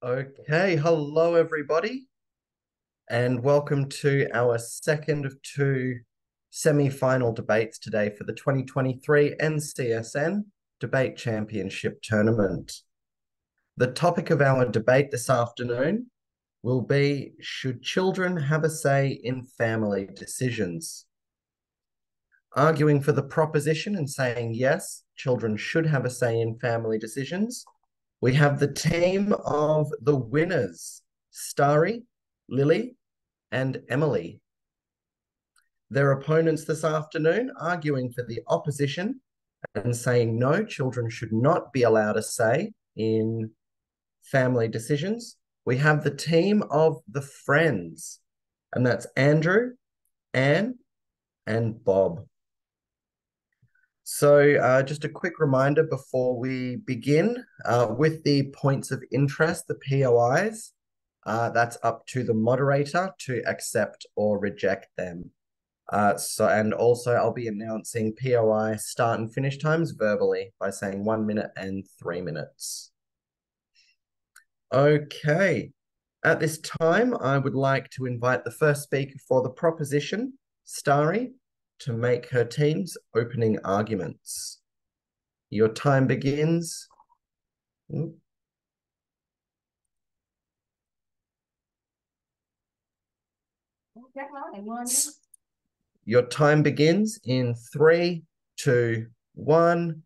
Okay, hello everybody, and welcome to our second of two semi-final debates today for the 2023 NCSN Debate Championship Tournament. The topic of our debate this afternoon will be, should children have a say in family decisions? Arguing for the proposition and saying yes, children should have a say in family decisions, we have the team of the winners, Starry, Lily, and Emily. Their opponents this afternoon arguing for the opposition and saying no, children should not be allowed a say in family decisions. We have the team of the friends, and that's Andrew, Anne, and Bob. So just a quick reminder before we begin with the points of interest, the POIs, that's up to the moderator to accept or reject them. And also I'll be announcing POI start and finish times verbally by saying 1 minute and 3 minutes. Okay. At this time, I would like to invite the first speaker for the proposition, Starry, to make her team's opening arguments. Your time begins. Your time begins in 3, 2, 1,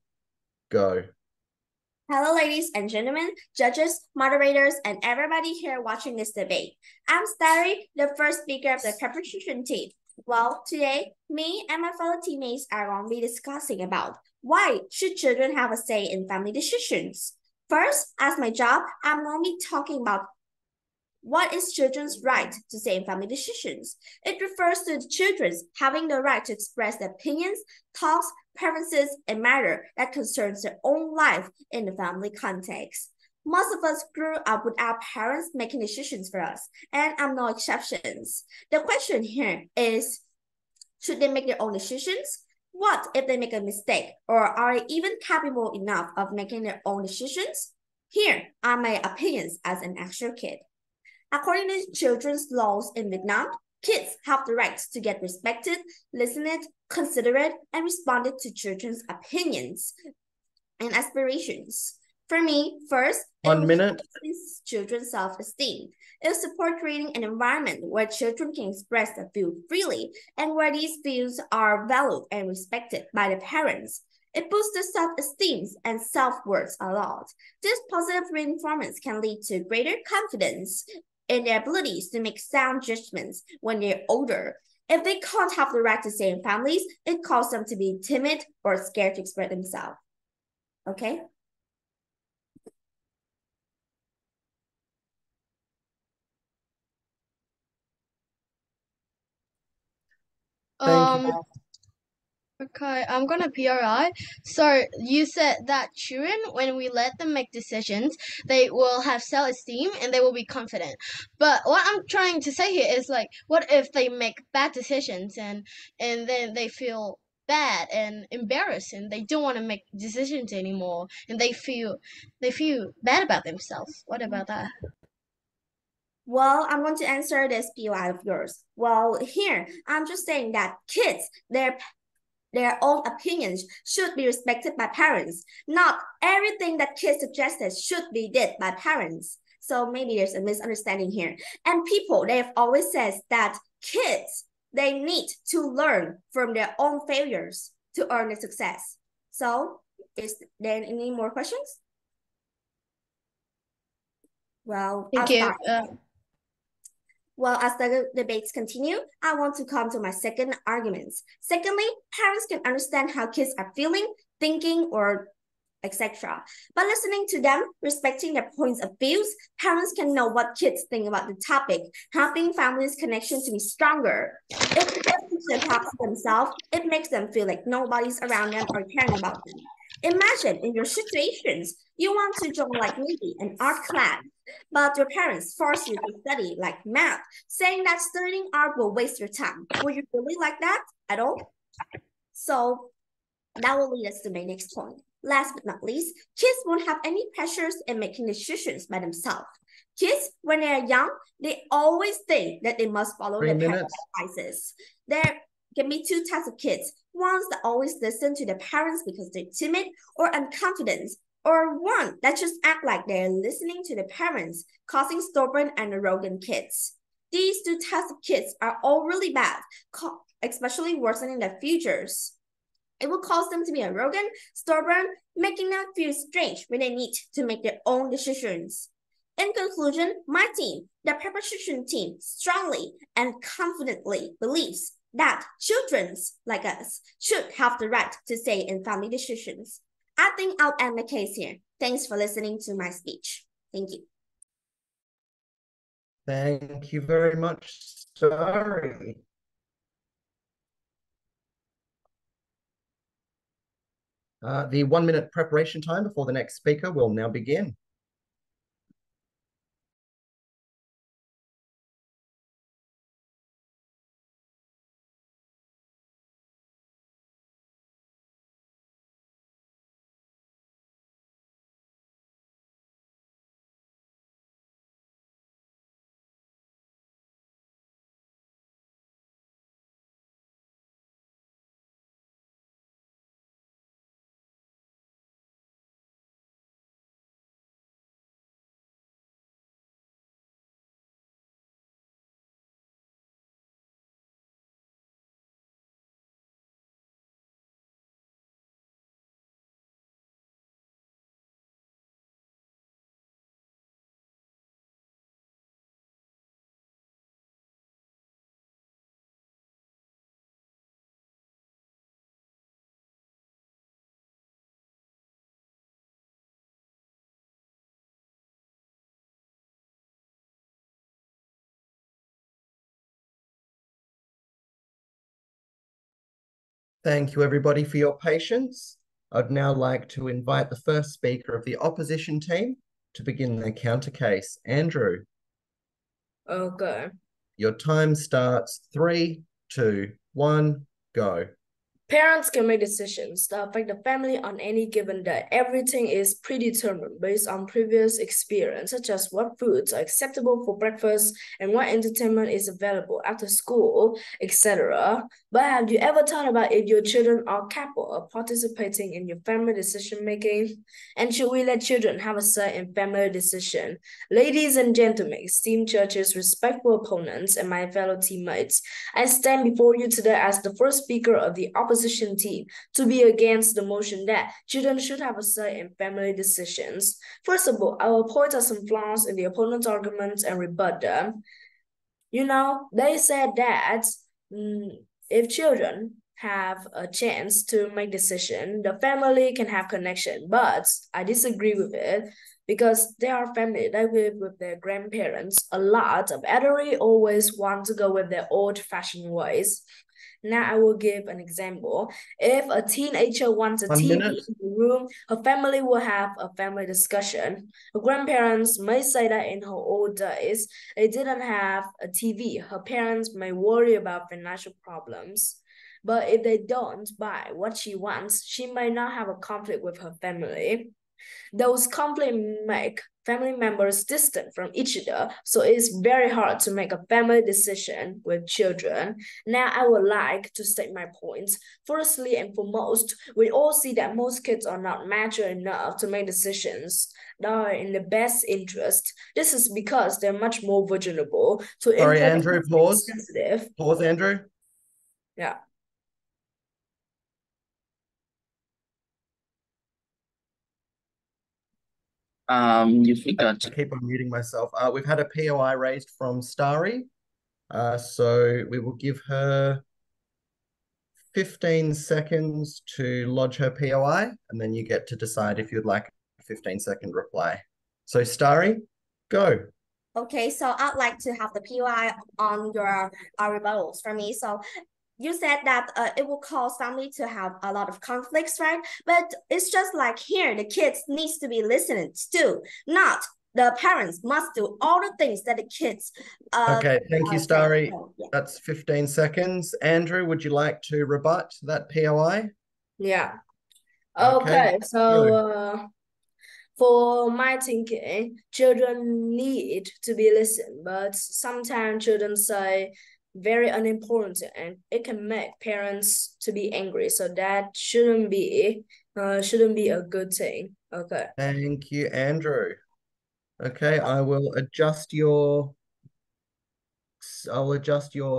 go. Hello, ladies and gentlemen, judges, moderators, and everybody here watching this debate. I'm Starry, the first speaker of the preparation team. Well, today, me and my fellow teammates are going to be discussing about why should children have a say in family decisions. First, as my job, I'm going to be talking about what is children's right to say in family decisions. It refers to the children's having the right to express their opinions, thoughts, preferences, and matter that concerns their own life in the family context. Most of us grew up with our parents making decisions for us, and I'm no exceptions. The question here is, should they make their own decisions? What if they make a mistake, or are they even capable enough of making their own decisions? Here are my opinions as an actual kid. According to children's laws in Vietnam, kids have the right to get respected, listened, considered, and responded to children's opinions and aspirations. For me, first, 1 minute. Children's self-esteem. It supports creating an environment where children can express their views freely and where these views are valued and respected by the parents. It boosts their self-esteem and self-worth a lot. This positive reinforcement can lead to greater confidence in their abilities to make sound judgments when they're older. If they can't have the right to say in families, it causes them to be timid or scared to express themselves. Okay? Thank you. Okay, I'm gonna PRI. So you said that children, when we let them make decisions, they will have self-esteem and they will be confident. But what I'm trying to say here is like, what if they make bad decisions and then they feel bad and embarrassed and they don't want to make decisions anymore and they feel bad about themselves. What about that? Well, I'm going to answer this POI of yours. Well, here, I'm just saying that kids, their own opinions should be respected by parents. Not everything that kids suggested should be did by parents. So maybe there's a misunderstanding here. And people, they've always said that kids, they need to learn from their own failures to earn their success. So is there any more questions? Well, Thank I'll you. start. Well, as the debates continue, I want to come to my second arguments. Secondly, parents can understand how kids are feeling, thinking, or etc. By listening to them, respecting their points of views, parents can know what kids think about the topic, helping families' connection to be stronger. If they talk to themselves, it makes them feel like nobody's around them or caring about them. Imagine in your situations, you want to join like maybe an art class, but your parents force you to study like math, saying that studying art will waste your time. Would you really like that at all? So that will lead us to my next point. Last but not least, kids won't have any pressures in making decisions by themselves. Kids, when they are young, they always think that they must follow 3 their parents' minutes. advices. There can be two types of kids. Ones that always listen to their parents because they're timid or unconfident, or one that just act like they're listening to their parents, causing stubborn and arrogant kids. These two types of kids are all really bad, especially worsening their futures. It will cause them to be arrogant, stubborn, making them feel strange when they need to make their own decisions. In conclusion, my team, the preparation team, strongly and confidently believes that children like us should have the right to say in family decisions. I think I'll end the case here. Thanks for listening to my speech. Thank you. Thank you very much, Starry. The 1 minute preparation time before the next speaker will now begin. Thank you, everybody, for your patience. I'd now like to invite the first speaker of the opposition team to begin their counter case. Andrew. Okay. Your time starts 3, 2, 1, go. Parents can make decisions that affect the family on any given day. Everything is predetermined based on previous experience, such as what foods are acceptable for breakfast and what entertainment is available after school, etc. But have you ever thought about if your children are capable of participating in your family decision making? And should we let children have a say in family decision? Ladies and gentlemen, esteemed churches, respectful opponents, and my fellow teammates, I stand before you today as the first speaker of the opposition team to be against the motion that children should have a say in family decisions. First of all, I will point out some flaws in the opponent's arguments and rebut them. You know, they said that if children have a chance to make decision, the family can have connection, but I disagree with it because they are family that live with their grandparents a lot of elderly always want to go with their old-fashioned ways. Now I will give an example. If a teenager wants a 1 TV minute. in the room, her family will have a family discussion. Her grandparents may say that in her old days, they didn't have a TV. Her parents may worry about financial problems. But if they don't buy what she wants, she may not have a conflict with her family. Those conflicts make family members distant from each other, so it's very hard to make a family decision with children. Now, I would like to state my points. Firstly and foremost, we all see that most kids are not mature enough to make decisions that are in the best interest. This is because they're much more vulnerable to Sorry, impact Andrew, pause. sensitive. Pause, Andrew. Yeah. You forgot. I keep on muting myself. We've had a POI raised from Starry. So we will give her 15 seconds to lodge her POI, and then you get to decide if you'd like a 15-second reply. So Starry, go. Okay, so I'd like to have the POI on your rebuttals for me. So you said that it will cause family to have a lot of conflicts, right? But it's just like here, the kids needs to be listened to, not the parents must do all the things that the kids. Okay, thank you, Starry. Yeah. That's 15 seconds. Andrew, would you like to rebut that POI? Yeah. Okay, Go. so for my thinking, children need to be listened, but sometimes children say very unimportant and it can make parents to be angry. So that shouldn't be a good thing. Okay. Thank you, Andrew. Okay, I'll adjust your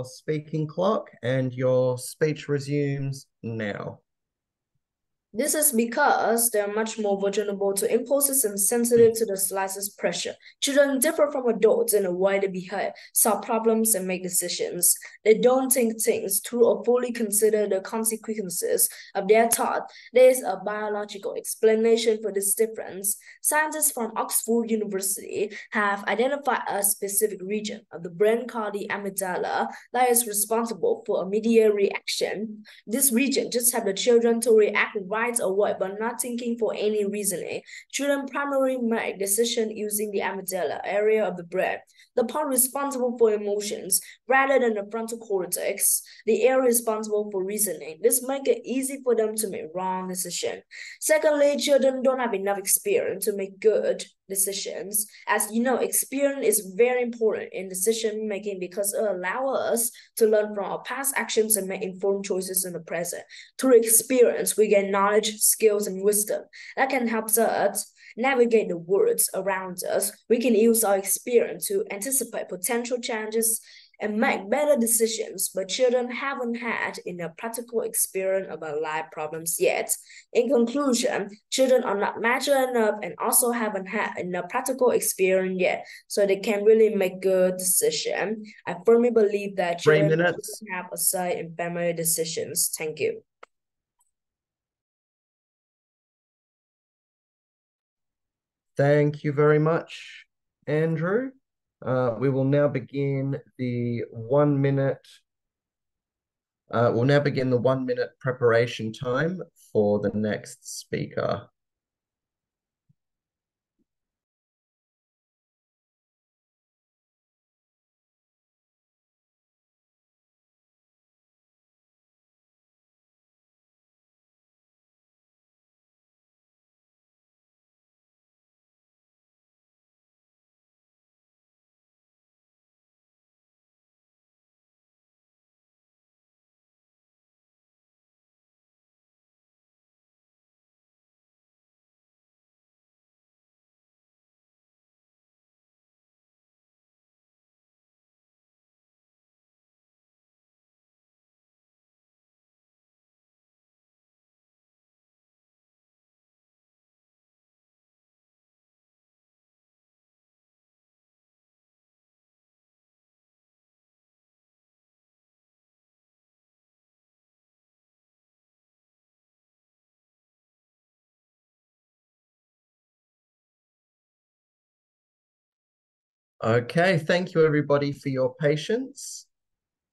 speaking clock and your speech resumes now. This is because they are much more vulnerable to impulses and sensitive to the slightest pressure. Children differ from adults in the way they behave, solve problems, and make decisions. They don't think things through or fully consider the consequences of their thought. There is a biological explanation for this difference. Scientists from Oxford University have identified a specific region of the brain called the amygdala that is responsible for immediate reaction. This region just helps the children to react right away, but not thinking for any reasoning. Children primarily make decisions using the amygdala area of the brain, the part responsible for emotions, rather than the frontal cortex, the area responsible for reasoning. This makes it easy for them to make wrong decisions. Secondly, children don't have enough experience to make good decisions. As you know, experience is very important in decision making because it allows us to learn from our past actions and make informed choices in the present. Through experience, we gain knowledge, skills, and wisdom that can help us navigate the worlds around us. We can use our experience to anticipate potential challenges and make better decisions, but children haven't had enough practical experience about life problems yet. In conclusion, children are not mature enough and also haven't had enough practical experience yet, so they can really make good decisions. I firmly believe that 3 children minutes. have a say in family decisions. Thank you. Thank you very much, Andrew. We will now begin the 1 minute. We'll now begin the 1 minute preparation time for the next speaker. Okay, thank you everybody for your patience.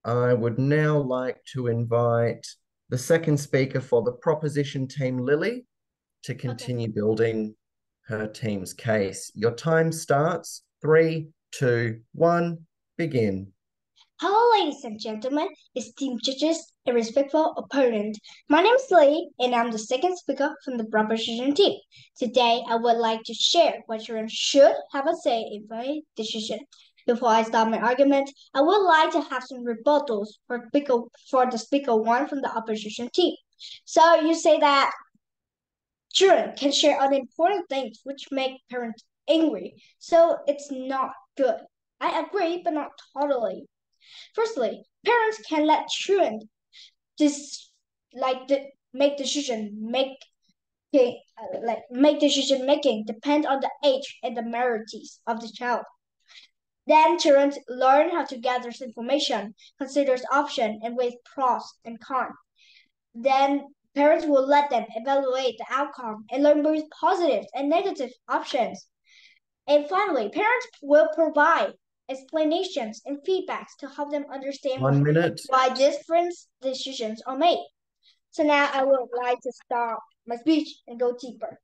I would now like to invite the second speaker for the proposition team, Lily, to continue building her team's case. Your time starts. 3, 2, 1, begin. Hello, ladies and gentlemen, esteemed judges, and respectful opponent. My name is Lee, and I'm the second speaker from the proposition team. Today, I would like to share what children should have a say in a decision. Before I start my argument, I would like to have some rebuttals for the speaker one from the opposition team. So you say that children can share unimportant things which make parents angry, so it's not good. I agree, but not totally. Firstly, parents can let children make decision making depend on the age and the minorities of the child. Then children learn how to gather information, consider options, and weigh pros and cons. Then parents will let them evaluate the outcome and learn both positive and negative options. And finally, parents will provide explanations and feedbacks to help them understand 1 minute. why different decisions are made. So now I would like to start my speech and go deeper.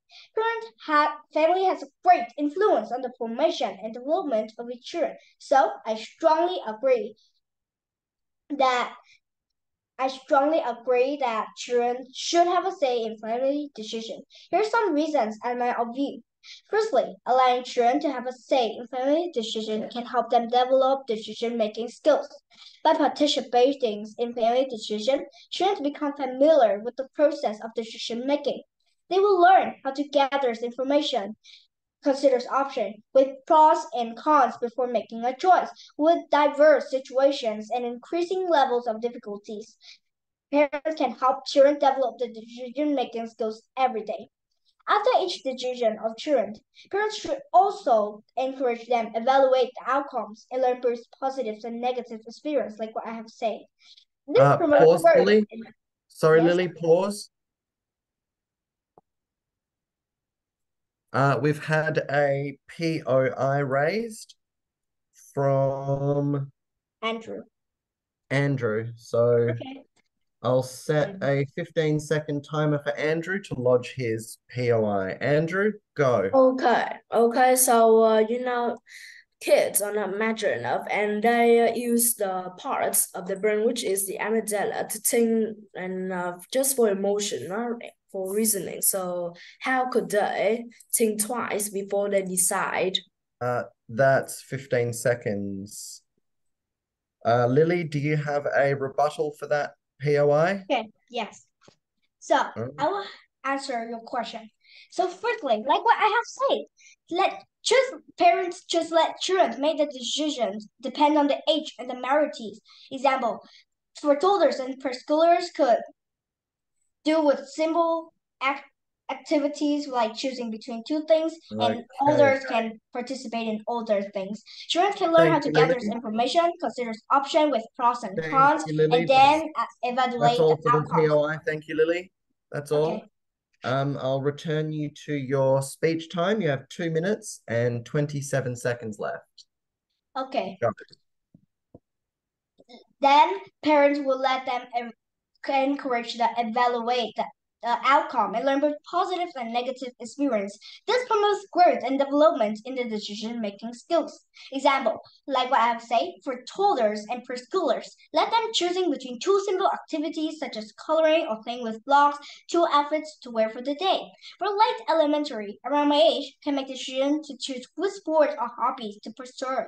Family has a great influence on the formation and development of its children. So I strongly agree that I strongly agree that children should have a say in family decisions. Here are some reasons and my view. Firstly, allowing children to have a say in family decisions can help them develop decision-making skills. By participating in family decisions, children become familiar with the process of decision-making. They will learn how to gather information, considers options with pros and cons before making a choice. With diverse situations and increasing levels of difficulties, parents can help children develop the decision-making skills every day. After each decision of children, parents should also encourage them evaluate the outcomes and learn both positive and negative experience, like what I have said. This promotes Pause, growth. Lily. Sorry, Yes. Lily, pause. We've had a POI raised from Andrew. Andrew. So Okay. I'll set a 15-second timer for Andrew to lodge his POI. Andrew, go. Okay. So kids are not mature enough, and they use the parts of the brain, which is the amygdala, to think and just for emotion, not for reasoning. So how could they think twice before they decide? That's 15 seconds. Lily, do you have a rebuttal for that POI? Okay. Yes. So I will answer your question. So firstly, like what I have said, parents just let children make the decisions depend on the age and the minorities. Example, for toddlers and preschoolers could do with simple activities like choosing between two things, and Okay. elders can participate in older things. Children can learn how Thank to you, gather Lily. information, consider options with pros and Thank cons, you, Lily. and then That's evaluate all the for the outcomes. POI. Thank you, Lily. That's all. Okay. I'll return you to your speech time. You have 2 minutes and 27 seconds left. Okay. Go. Then parents will let them encourage them evaluate the outcome and learn both positive and negative experience. This promotes growth and development in the decision-making skills. Example, like what I have said, for toddlers and preschoolers, let them choosing between two simple activities such as coloring or playing with blocks, two outfits to wear for the day. For late elementary, around my age, can make decision to choose which sports or hobbies to pursue.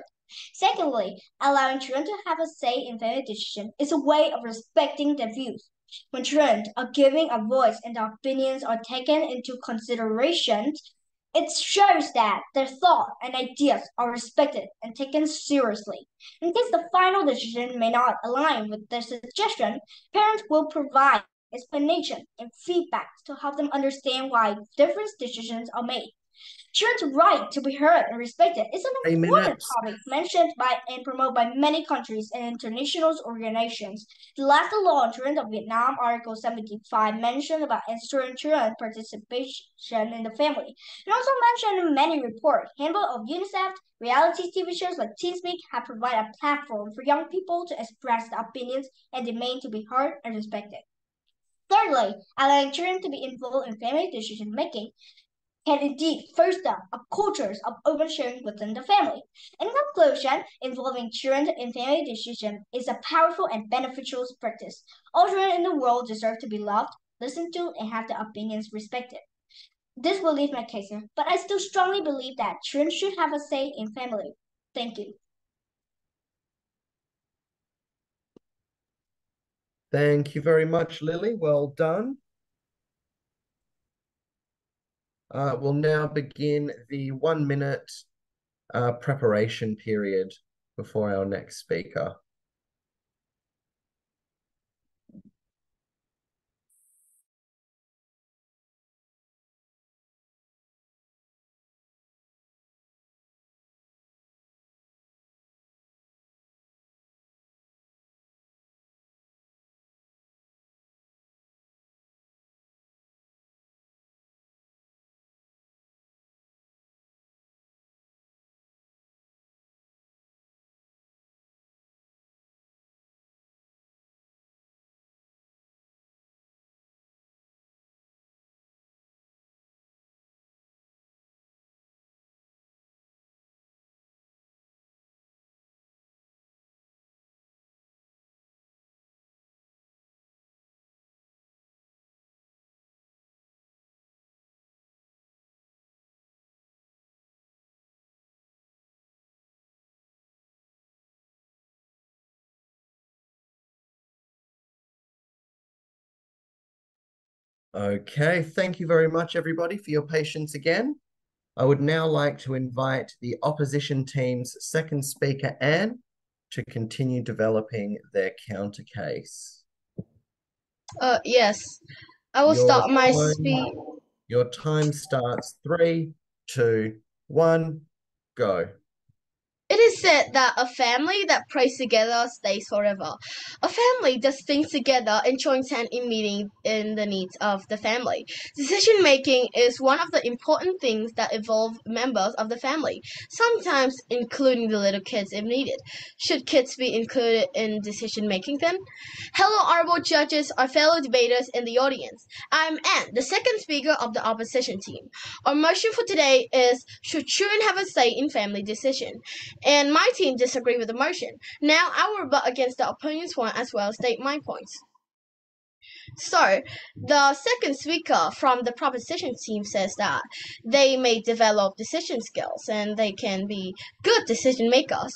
Secondly, allowing children to have a say in family decisions is a way of respecting their views. When children are given a voice and their opinions are taken into consideration, it shows that their thoughts and ideas are respected and taken seriously. In case the final decision may not align with their suggestion, parents will provide explanation and feedback to help them understand why different decisions are made. Children's right to be heard and respected is an 3 important minutes. topic mentioned by and promoted by many countries and international organizations. The last law on children of Vietnam, Article 75, mentioned about ensuring children's participation in the family. It also mentioned in many reports, Handbook of UNICEF, reality TV shows like Teen Speak have provided a platform for young people to express their opinions and demand to be heard and respected. Thirdly, allowing children to be involved in family decision making can indeed foster a culture of open sharing within the family. In conclusion, involving children in family decisions is a powerful and beneficial practice. All children in the world deserve to be loved, listened to, and have their opinions respected. This will leave my case here, but I still strongly believe that children should have a say in family. Thank you. Thank you very much, Lily. Well done. We'll now begin the 1 minute preparation period before our next speaker. Okay, thank you very much, everybody, for your patience again. I would now like to invite the opposition team's second speaker, Anne, to continue developing their counter case. Yes. I will Your start my time- speech. Your time starts 3, 2, 1, go. It is said that a family that prays together stays forever. A family does things together and joins hands in meeting in the needs of the family. Decision making is one of the important things that involve members of the family, sometimes including the little kids if needed. Should kids be included in decision making then? Hello, honorable judges, our fellow debaters in the audience. I'm Anne, the second speaker of the opposition team. Our motion for today is, should children have a say in family decision? And my team disagree with the motion. Now I will rebut against the opponent's point as well as state my points. So, the second speaker from the proposition team says that they may develop decision skills and they can be good decision makers,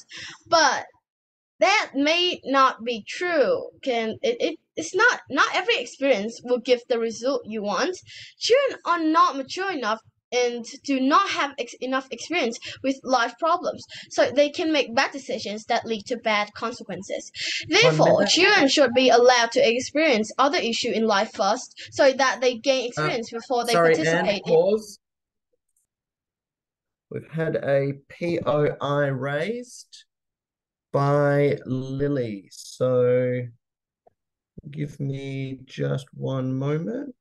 but that may not be true. It's not every experience will give the result you want. Children are not mature enough and do not have enough experience with life problems, so they can make bad decisions that lead to bad consequences. Therefore, minute. children should be allowed to experience other issues in life first, so that they gain experience before they Sorry, participate Anne, pause. We've had a POI raised by Lily. So give me just one moment.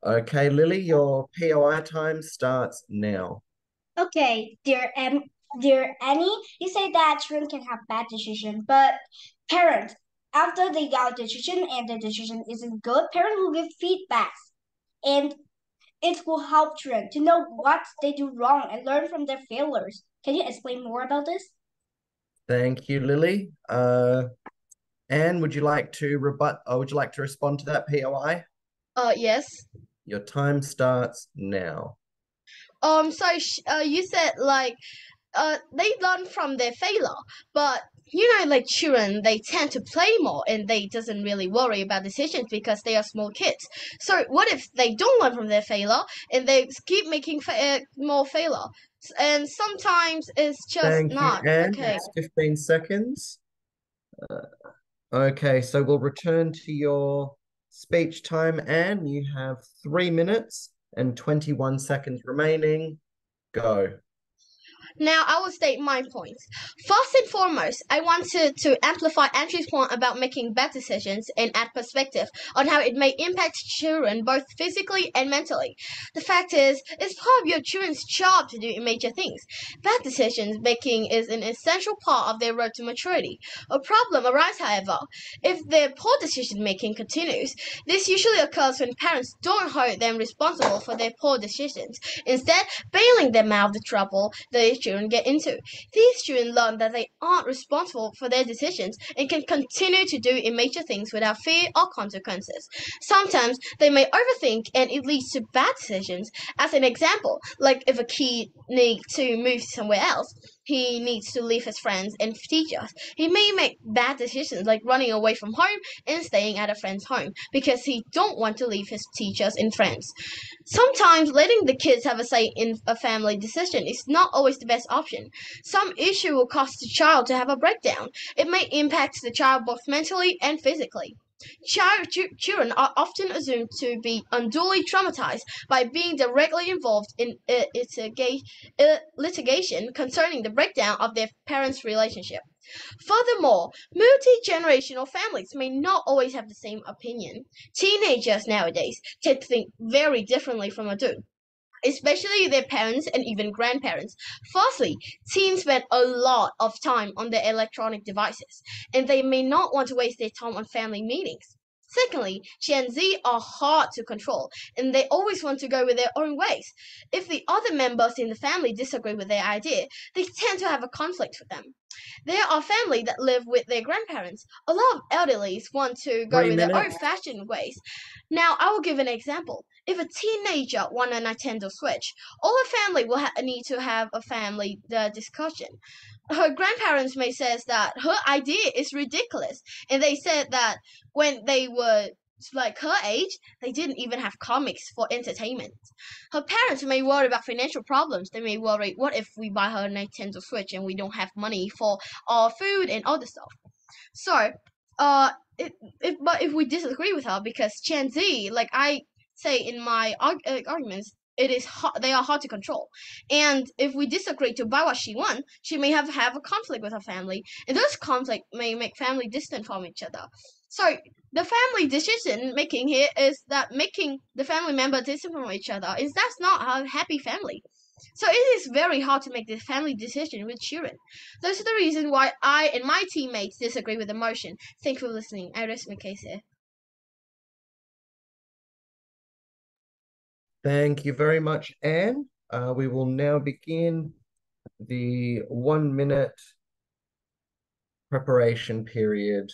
Okay, Lily, your POI time starts now. Okay, dear Annie, you say that children can have bad decision, but parents, after they got a decision and the decision isn't good, parents will give feedbacks, and it will help children to know what they do wrong and learn from their failures. Can you explain more about this? Thank you, Lily. Anne, would you like to rebut, or would you like to respond to that POI? Yes. Your time starts now. You said like they learn from their failure, but like children, they tend to play more and they doesn't really worry about decisions because they are small kids. So what if they don't learn from their failure and they keep making more failure? And sometimes it's just Thank not you, Anne. okay. It's 15 seconds. Okay, so we'll return to your speech time, Anne. You have 3 minutes and 21 seconds remaining. Go. Now I will state my points. First and foremost, I wanted to amplify Andrew's point about making bad decisions and add perspective on how it may impact children both physically and mentally. The fact is, it's part of your children's job to do major things. Bad decisions making is an essential part of their road to maturity. A problem arises, however, if their poor decision making continues. This usually occurs when parents don't hold them responsible for their poor decisions, instead bailing them out of the trouble they children get into. These children learn that they aren't responsible for their decisions and can continue to do immature things without fear or consequences. Sometimes they may overthink and it leads to bad decisions. As an example, like if a kid needs to move somewhere else, he needs to leave his friends and teachers. He may make bad decisions like running away from home and staying at a friend's home because he don't want to leave his teachers and friends. Sometimes letting the kids have a say in a family decision is not always the best option. Some issue will cause the child to have a breakdown. It may impact the child both mentally and physically. Children are often assumed to be unduly traumatized by being directly involved in litigation concerning the breakdown of their parents' relationship. Furthermore, multi-generational families may not always have the same opinion. Teenagers nowadays tend to think very differently from adults, especially their parents and even grandparents. Firstly, teens spend a lot of time on their electronic devices, and they may not want to waste their time on family meetings. Secondly, Gen Z are hard to control, and they always want to go with their own ways. If the other members in the family disagree with their idea, they tend to have a conflict with them. There are families that live with their grandparents. A lot of elderlies want to go 3 with their own minutes. fashioned ways. Now, I will give an example. If a teenager wants a Nintendo Switch, all her family will need to have a family discussion. her grandparents may says that her idea is ridiculous, and they said that when they were like her age, they didn't even have comics for entertainment. Her parents may worry about financial problems. They may worry, what if we buy her a Nintendo Switch and we don't have money for our food and other stuff? So, but if we disagree with her, because Gen Z, like I say in my arguments, they are hard to control, and if we disagree to buy what she wants, she may have a conflict with her family, and those conflict may make family distant from each other. So the family decision making here is that making the family member distant from each other is that's not a happy family. So it is very hard to make the family decision with children. Those are the reason why I and my teammates disagree with the motion. Thank you for listening. I rest my case here. Thank you very much, Anne. We will now begin the 1 minute preparation period.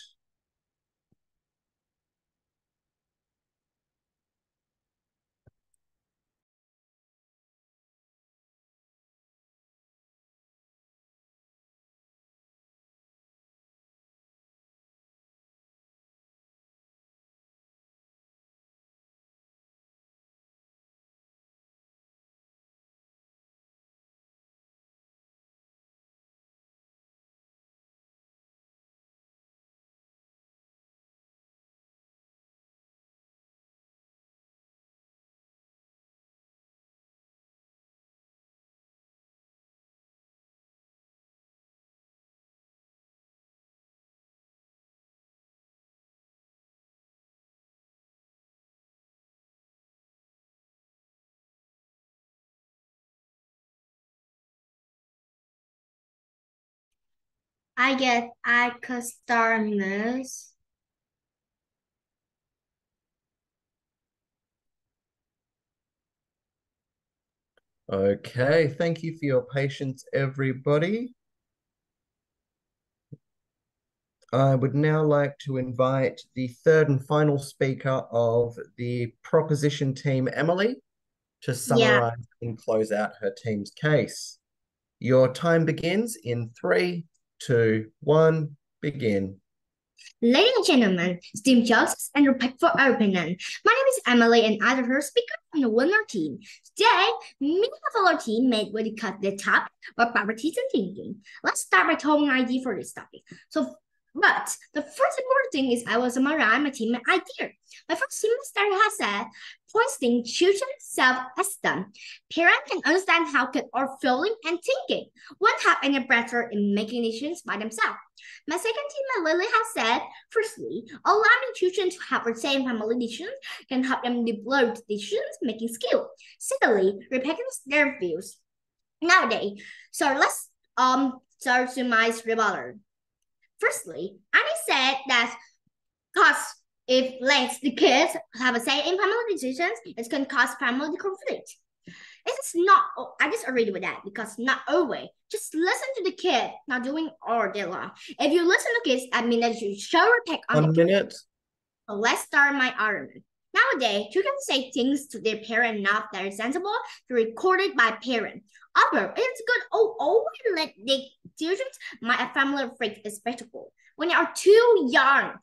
I get customers. Okay, thank you for your patience, everybody. I would now like to invite the third and final speaker of the proposition team, Emily, to summarize and close out her team's case. Your time begins in 3, 2, 1, begin. Ladies and gentlemen, esteemed judges, and respectful opinion, my name is Emily and I'm the first speaker from the winner team. Today, me and my fellow teammate will discuss the topic of properties and thinking. Let's start by telling an idea for this topic. But the first important thing is I will summarize my team idea. My first semester has said, posting children's self-esteem. Parents can understand how kids are feeling and thinking, won't have any pressure in making decisions by themselves. My second team, Lily, has said, firstly, allowing children to have the same family decisions can help them develop decision-making skill. Secondly, respecting their views. Nowadays, so let's start to my rebuttal. Firstly, Annie said that because if lets the kids have a say in family decisions, it's going to cause family conflict. It's not, I disagree with that because not always. Just listen to the kid, not doing all day long. If you listen to kids, I mean that you show respect on 1 minute. So let's start my argument. Nowadays, children say things to their parent not that is sensible to record it by parent. However, it's good always let the children my family freak a spectacle when they are too young.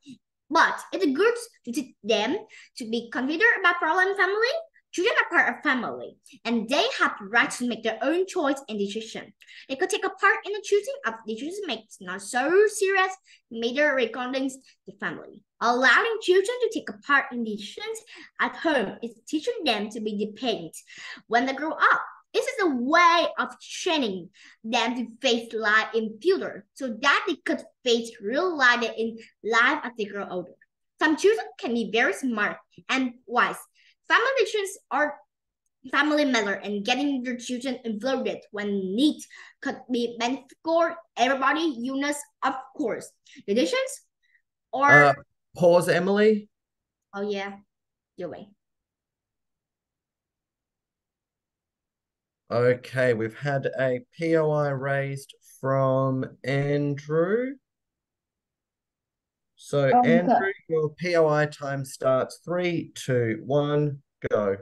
But it's good to teach them to be considerate about problem family. Children are part of family, and they have the right to make their own choice and decision. They could take a part in the choosing of decisions makes not so serious matter regarding the family. Allowing children to take a part in decisions at home is teaching them to be independent when they grow up. This is a way of training them to face life in future so that they could face real life in life as they grow older. Some children can be very smart and wise. Family decisions are family matter, and getting your children involved when need could be beneficial for everybody, Eunice, of course. The decisions or Pause, Emily. oh yeah, your way. Okay, we've had a POI raised from Andrew. So Andrew, your POI time starts 3, 2, 1, go.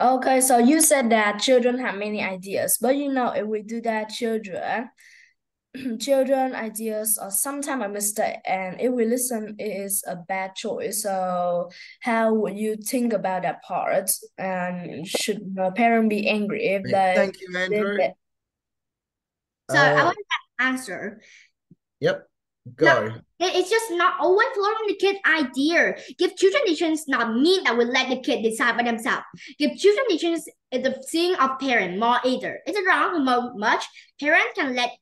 Okay, so you said that children have many ideas, but if we do that, children children ideas or sometimes a mistake, and if we listen, it is a bad choice. So how would you think about that part? And should the parent be angry if they Thank you, did Andrew. that? So I want to answer. Yep, go. It's just not always following the kid's idea. Give children decisions not mean that we let the kid decide by themselves. Give children decisions is the seeing of parent more either. It's wrong much. Parents can let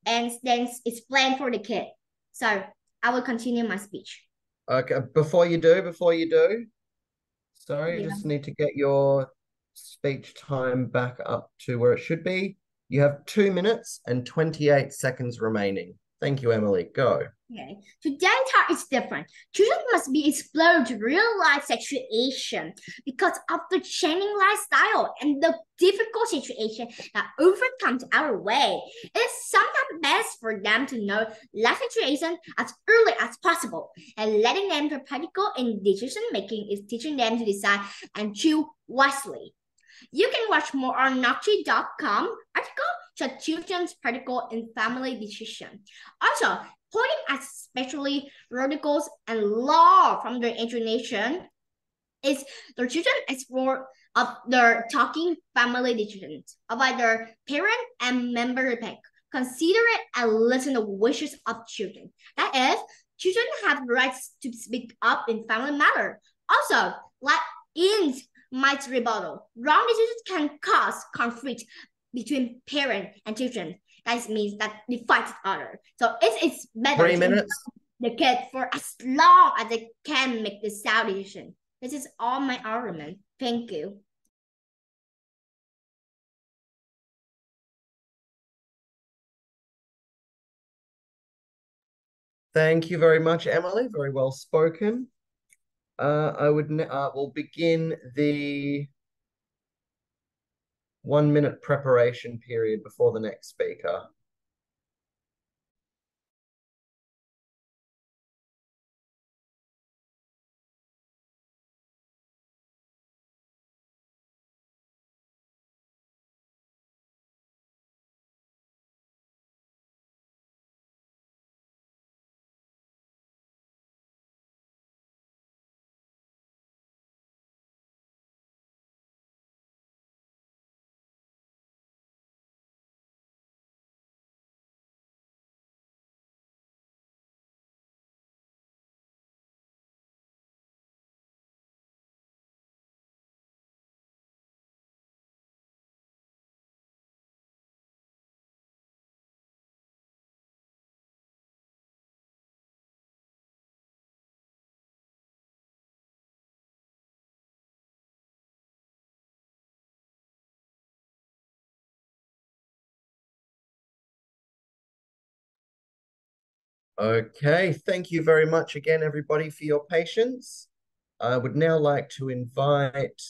and then explain for the kid. So I will continue my speech. Okay, before you do, sorry, Yeah. just need to get your speech time back up to where it should be. You have 2 minutes and 28 seconds remaining. Thank you, Emily. Go. Okay. Today's talk is different. Children must be exposed to real-life situation because of the changing lifestyle and the difficult situation that often comes our way. It's sometimes best for them to know life situation as early as possible, and letting them be practical in decision making is teaching them to decide and choose wisely. You can watch more on Nachi.com article to children's practical and family decision. Also, pointing at especially articles and law from their education is their children explore of their talking family decisions about their parent and member respect. Consider it and listen to wishes of children. That is, children have rights to speak up in family matter. Also, like in my rebuttal, wrong decisions can cause conflict between parent and children. That means that they fight each other. So it's better 3 minutes. the kid for as long as they can make the sound decision. This is all my argument. Thank you. Thank you very much, Emily. Very well spoken. We'll begin the 1 minute preparation period before the next speaker. Okay, thank you very much again, everybody, for your patience. I would now like to invite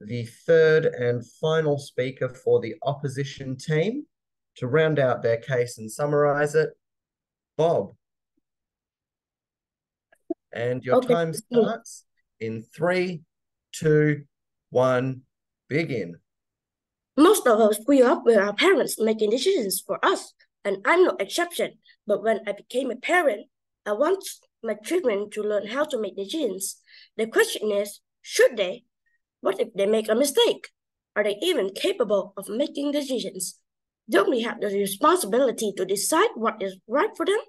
the third and final speaker for the opposition team to round out their case and summarize it. Bob. And your time starts in 3, 2, 1, begin. Most of us grew up with our parents making decisions for us, and I'm no exception. But when I became a parent, I want my children to learn how to make decisions. The question is, should they? What if they make a mistake? Are they even capable of making decisions? Don't we have the responsibility to decide what is right for them?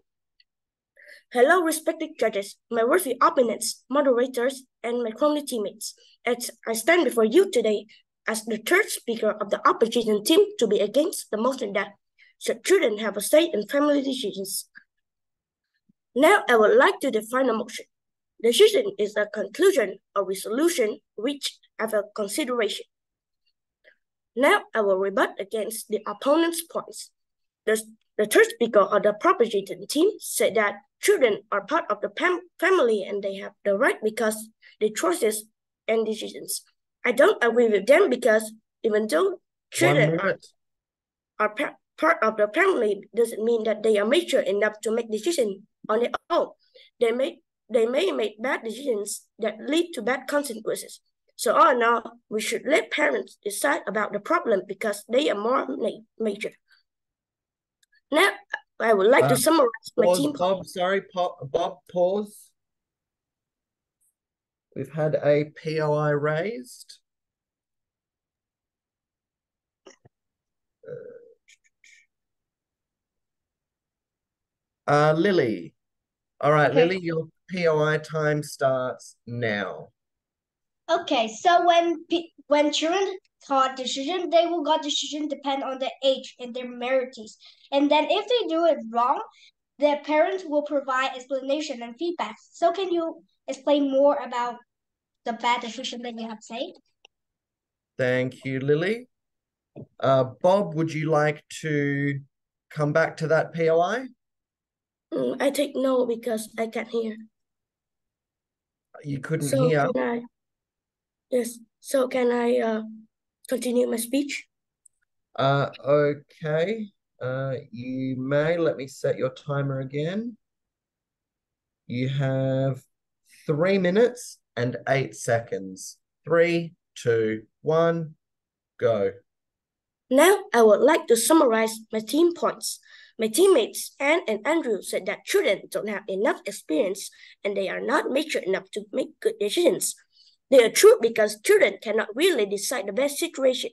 Hello, respected judges, my worthy opponents, moderators, and my community teammates. As I stand before you today as the third speaker of the opposition team to be against the motion that should children have a say in family decisions. Now I would like to define a motion. Decision is a conclusion or resolution reached after consideration. Now I will rebut against the opponent's points. The third speaker of the proposition team said that children are part of the family and they have the right because their choices and decisions. I don't agree with them because even though children are part of the family, doesn't mean that they are mature enough to make decisions on their own. They may make bad decisions that lead to bad consequences. So all in all, we should let parents decide about the problem because they are more mature. Now, I would like to summarize my Pause, team. Bob. Sorry, Bob, pause. We've had a POI raised. Lily. All right, Okay. Lily, your POI time starts now. Okay, so when children got decision, they will got decision depend on their age and their minorities. And then if they do it wrong, their parents will provide explanation and feedback. So can you explain more about the bad decision that you have said? Thank you, Lily. Bob, would you like to come back to that POI? I take no because I can't hear. You couldn't So hear. can I? Yes. So can I continue my speech? Okay. You may. Let me set your timer again. You have 3 minutes and 8 seconds. 3, 2, 1, go. Now I would like to summarize my team points. My teammates Anne and Andrew said that children don't have enough experience and they are not mature enough to make good decisions. They are true because children cannot really decide the best situation.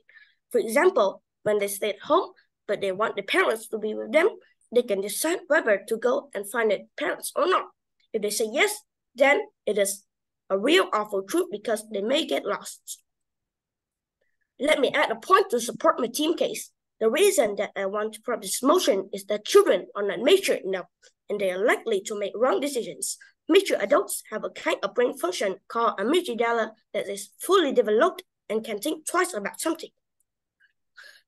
For example, when they stay at home but they want the parents to be with them, they can decide whether to go and find their parents or not. If they say yes, then it is a real awful truth because they may get lost. Let me add a point to support my team case. The reason that I want to prompt this motion is that children are not mature enough and they are likely to make wrong decisions. Mature adults have a kind of brain function called amygdala that is fully developed and can think twice about something.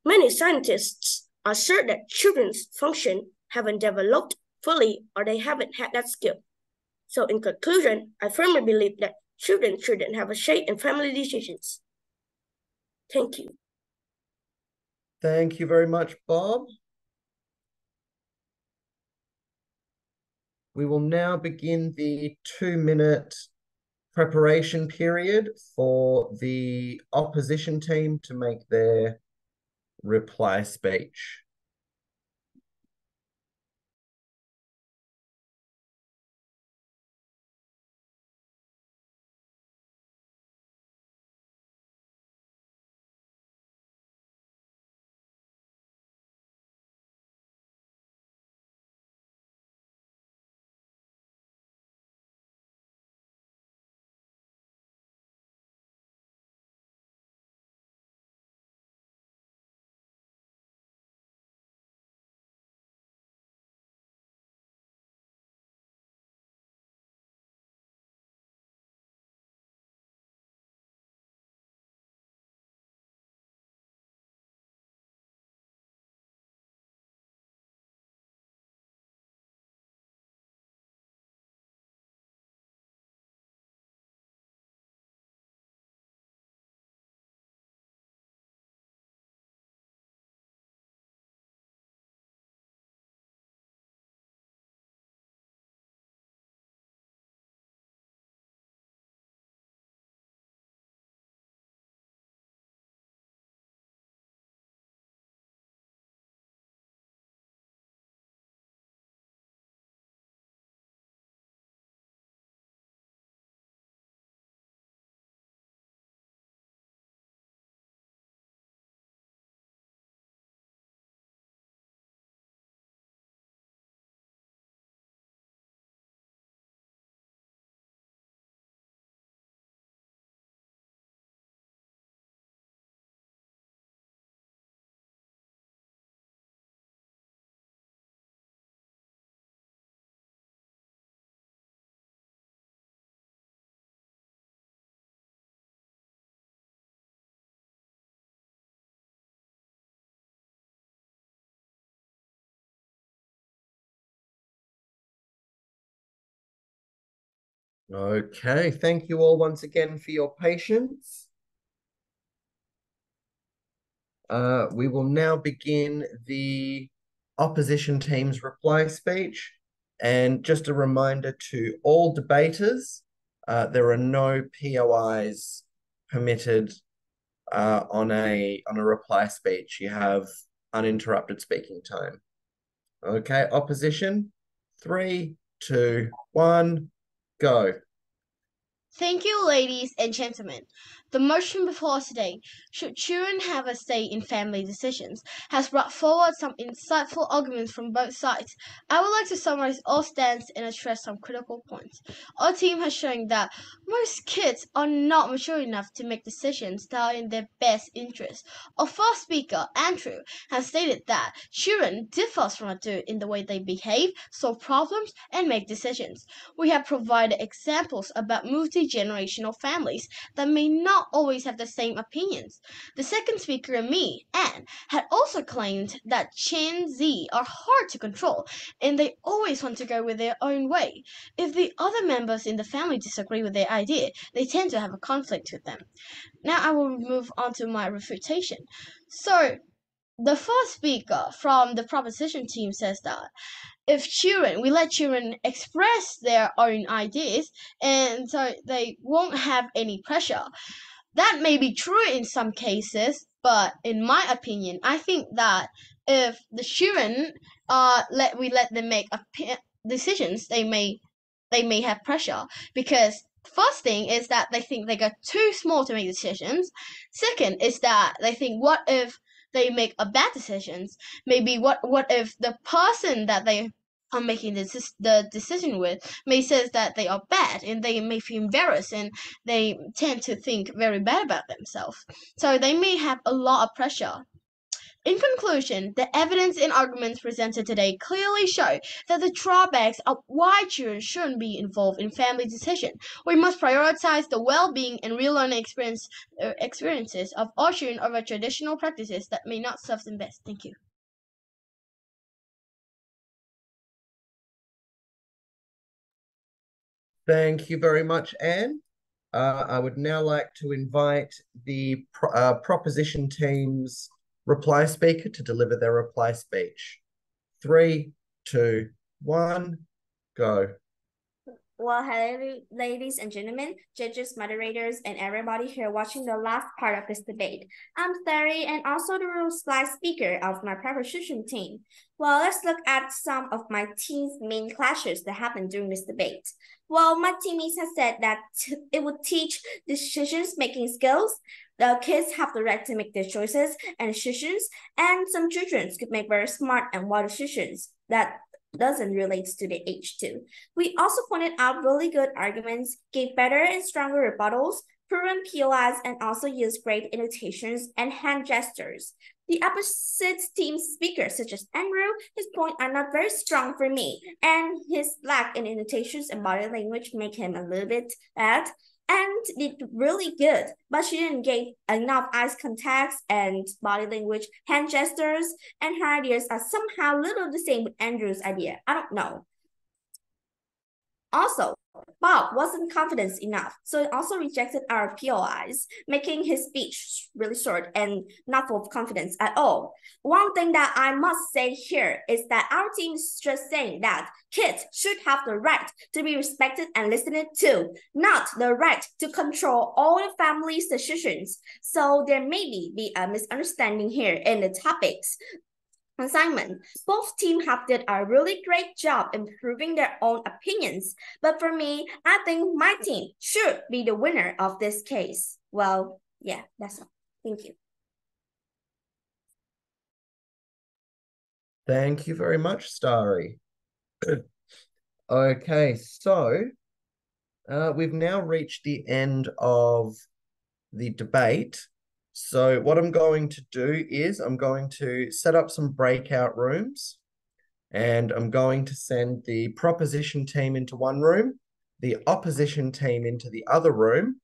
Many scientists assert that children's function haven't developed fully or they haven't had that skill. So in conclusion, I firmly believe that children shouldn't have a say in family decisions. Thank you. Thank you very much, Bob. We will now begin the 2-minute preparation period for the opposition team to make their reply speech. Okay, thank you all once again for your patience. We will now begin the opposition team's reply speech. And just a reminder to all debaters, there are no POIs permitted on a reply speech. You have uninterrupted speaking time. Okay, opposition. 3, 2, 1, go. Thank you, ladies and gentlemen. The motion before us today, should children have a say in family decisions, has brought forward some insightful arguments from both sides. I would like to summarize all stands and address some critical points. Our team has shown that most kids are not mature enough to make decisions that are in their best interest. Our first speaker, Andrew, has stated that children differ from adults in the way they behave, solve problems, and make decisions. We have provided examples about multi-generational families that may not always have the same opinions. The second speaker, me, Anne, had also claimed that Gen Z are hard to control and they always want to go with their own way. If the other members in the family disagree with their idea, they tend to have a conflict with them. Now I will move on to my refutation. So, the first speaker from the proposition team says that if we let children express their own ideas and so they won't have any pressure. That may be true in some cases, but in my opinion, I think that if the children let them make decisions, they may have pressure because first thing is that they think they got too small to make decisions. Second is that they think, what if they make a bad decisions? Maybe what if the person that they are making the decision with may says that they are bad and they may feel embarrassed and they tend to think very bad about themselves. So they may have a lot of pressure. In conclusion, the evidence and arguments presented today clearly show that the drawbacks of why children shouldn't be involved in family decisions. We must prioritize the well-being and real learning experiences of all children over traditional practices that may not serve them best. Thank you. Thank you very much, Anne. I would now like to invite the proposition team's reply speaker to deliver their reply speech. 3, 2, 1, go. Well, hello, ladies and gentlemen, judges, moderators, and everybody here watching the last part of this debate. I'm Sari and also the reply speaker of my proposition team. Well, let's look at some of my team's main clashes that happened during this debate. Well, my teammates have said that it would teach decisions-making skills. The kids have the right to make their choices and decisions, and some children could make very smart and wise decisions that doesn't relate to the age too. We also pointed out really good arguments, gave better and stronger rebuttals, proven POIs, and also used great annotations and hand gestures. The opposite team speakers, such as Andrew, his points are not very strong for me, and his lack in annotations and body language make him a little bit bad. And did really good, but she didn't give enough eyes contacts and body language, hand gestures, and her ideas are somehow a little the same with Andrew's idea. I don't know. Also, Bob wasn't confident enough, so he also rejected our POIs, making his speech really short and not full of confidence at all. One thing that I must say here is that our team is just saying that kids should have the right to be respected and listened to, not the right to control all the family's decisions. So there may be a misunderstanding here in the topics. Assignment. Both teams have did a really great job improving their own opinions, but for me, I think my team should be the winner of this case. Well, yeah, that's all. Thank you. Thank you very much, Starry. Okay, so we've now reached the end of the debate. So what I'm going to do is I'm going to set up some breakout rooms and I'm going to send the proposition team into one room, the opposition team into the other room,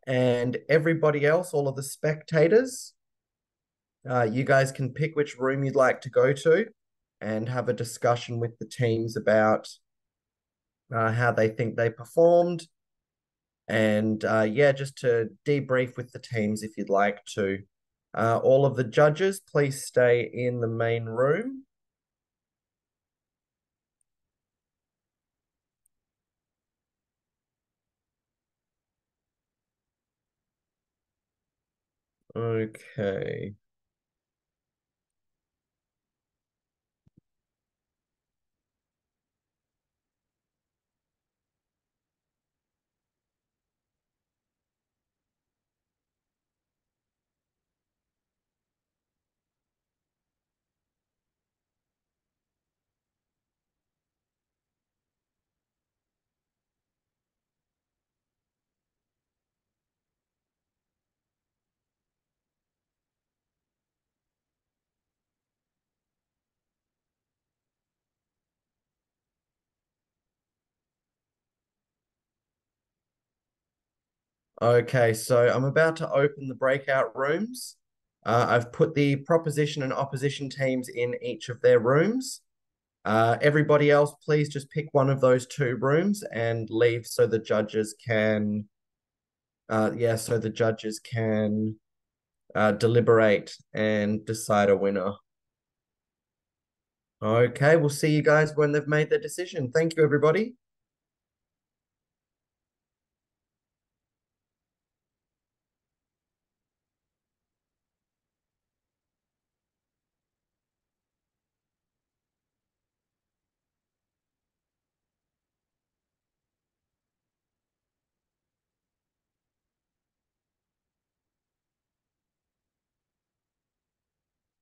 and everybody else, all of the spectators, you guys can pick which room you'd like to go to and have a discussion with the teams about how they think they performed. And yeah, just to debrief with the teams if you'd like to. All of the judges, please stay in the main room. Okay. Okay, so I'm about to open the breakout rooms. I've put the proposition and opposition teams in each of their rooms. Everybody else, please just pick one of those two rooms and leave so the judges can, deliberate and decide a winner. Okay, we'll see you guys when they've made their decision. Thank you, everybody.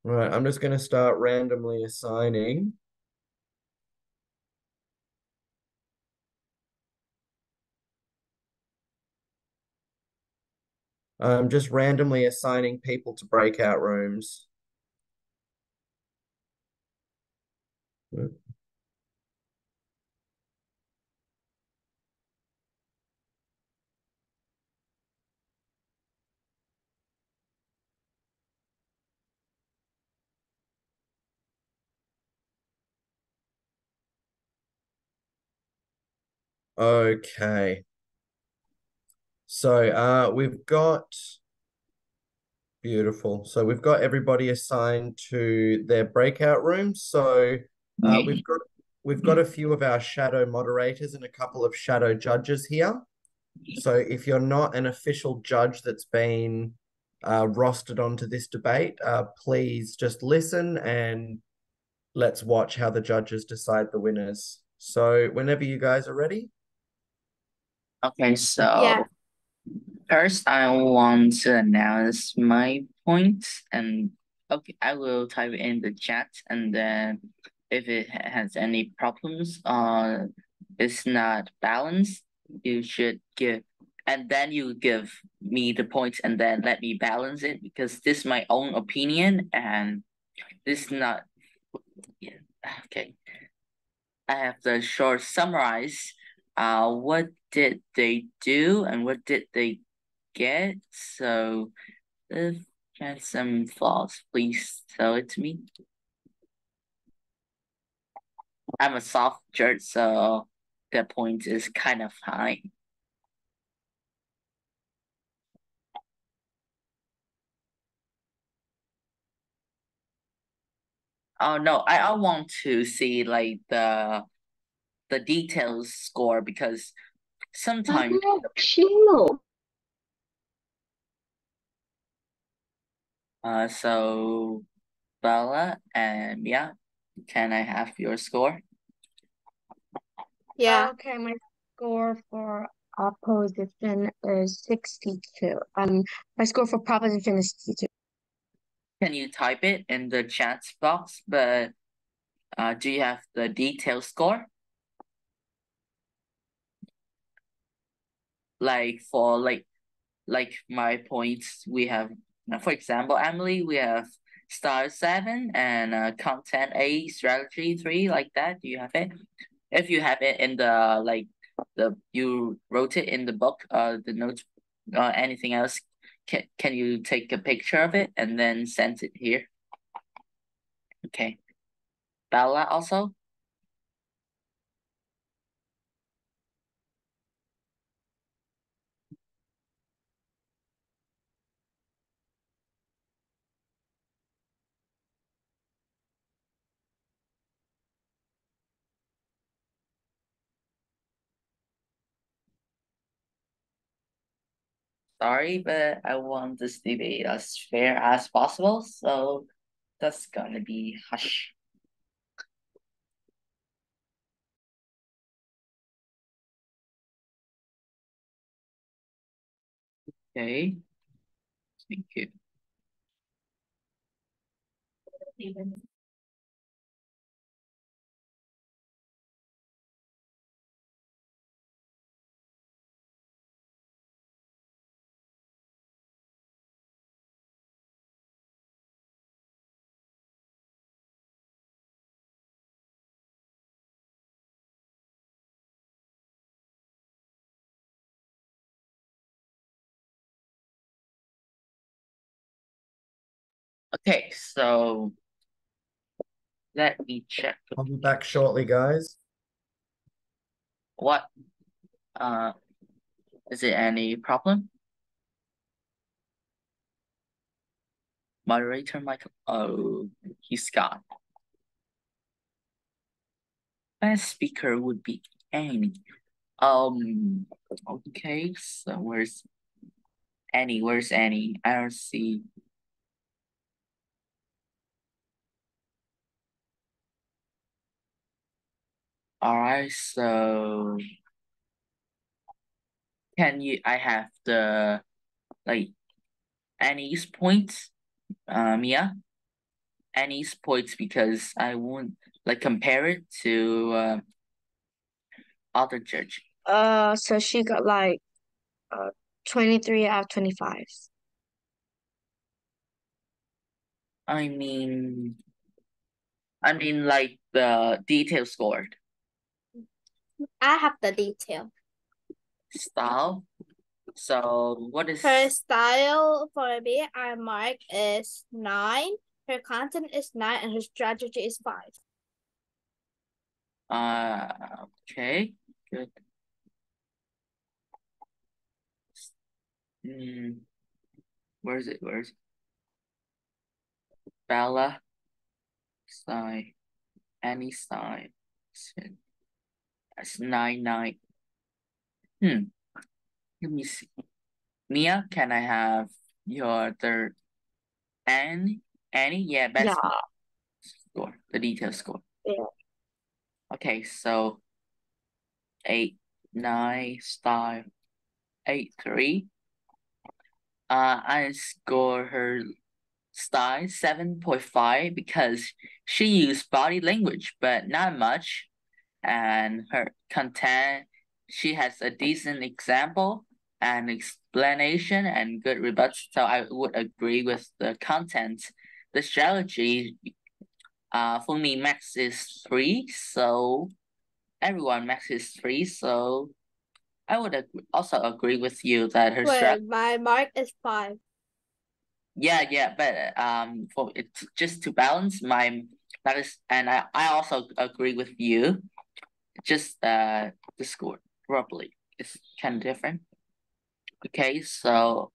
Right, I'm just going to start randomly assigning. I'm just randomly assigning people to breakout rooms. Okay. So we've got beautiful. So we've got everybody assigned to their breakout rooms. So we've got a few of our shadow moderators and a couple of shadow judges here. So if you're not an official judge that's been rostered onto this debate, please just listen and let's watch how the judges decide the winners. So whenever you guys are ready. Okay, so Yeah. first I want to announce my points, and okay, I will type in the chat, and then if it has any problems, it's not balanced, you should give, and then you give me the points, and then let me balance it, because this is my own opinion, and this is not, yeah, okay. I have the short summarize. What did they do and what did they get? So if you have some flaws, please tell it to me. I'm a soft judge, so the point is kind of high. Oh no, I want to see like the details score, because sometimes so Bella and Mia, can I have your score? Yeah. Okay, my score for opposition is 62. My score for proposition is 62. Can you type it in the chat box? But do you have the detailed score? Like for like my points, we have, for example, Emily, we have star 7 and content 8, strategy 3, like that. Do you have it? If you have it in the like you wrote it in the book, the notes, anything else, can you take a picture of it and then send it here? Okay. Bella also? Sorry, but I want this debate as fair as possible, so that's gonna be hush. Okay. Thank you. Okay, so let me check. I'll be back shortly, guys. What? Is it any problem? Moderator Michael. Oh, he's gone. Best speaker would be Annie. Okay, so where's Annie? Where's Annie? I don't see. Alright, so I have the Annie's points, Mia? Annie's points because I won't compare it to other judge. So she got 23 out of 25. I mean like the detail scored. I have the detail. Style. So what is Her style for me, our mark is 9. Her content is 9, and her strategy is 5. okay, good. Where is it? Bella, side, Annie side. That's 9. Let me see. Mia, can I have your third? Annie, yeah, best score, the detail score. Yeah. Okay, so 8, 9, star, 8, 3. I score her style 7.5 because she used body language, but not much. And her content, she has a decent example and explanation and good rebuts. So I would agree with the content. The strategy, for me, max is 3. So everyone max is 3. So I would also agree with you that her strategy. My mark is 5. Yeah, but for it just to balance that is, and I also agree with you. Just the score probably is kind of different. Okay, so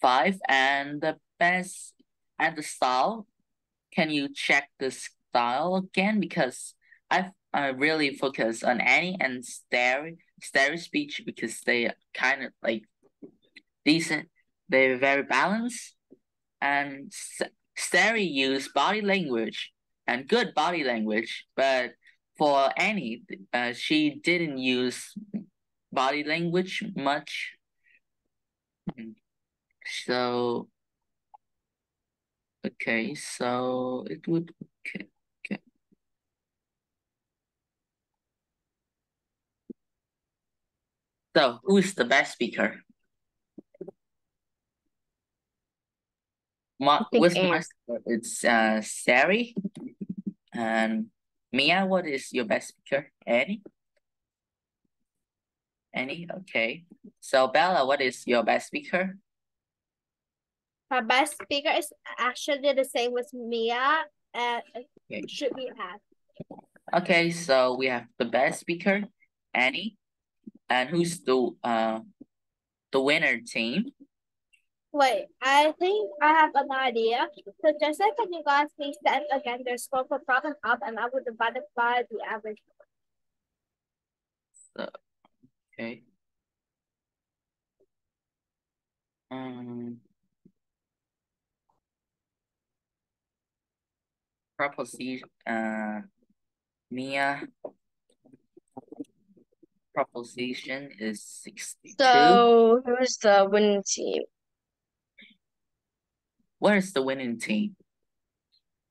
5 and the best and the style. Can you check the style again? Because I really focus on Annie and Starry speech because they kind of decent. They're very balanced, and Starry use body language and good body language, but for Annie, she didn't use body language much. So okay, so it would okay. So who is the best speaker? With my it's Sari. And Mia, what is your best speaker? Annie? Annie, okay. So Bella, what is your best speaker? My best speaker is actually the same with Mia, and Okay. should be at. Okay, so we have the best speaker, Annie, and who's the winner team? Wait, I think I have an idea. So just like can you guys please stand again their score for problem up, and I will divide it by the average. So, okay. Proposition, Mia. Proposition is 62. So who's the winning team? What is the winning team?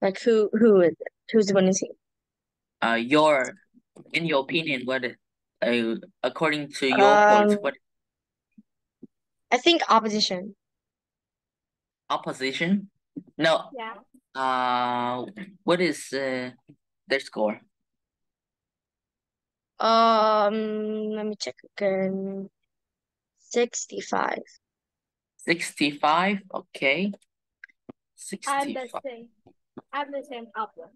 Like who is it? Who's the winning team? In your opinion, what according to your points, what I think opposition. Opposition? No. Yeah. What is their score? Let me check again. 65. 65, okay. I'm 65. the same problem.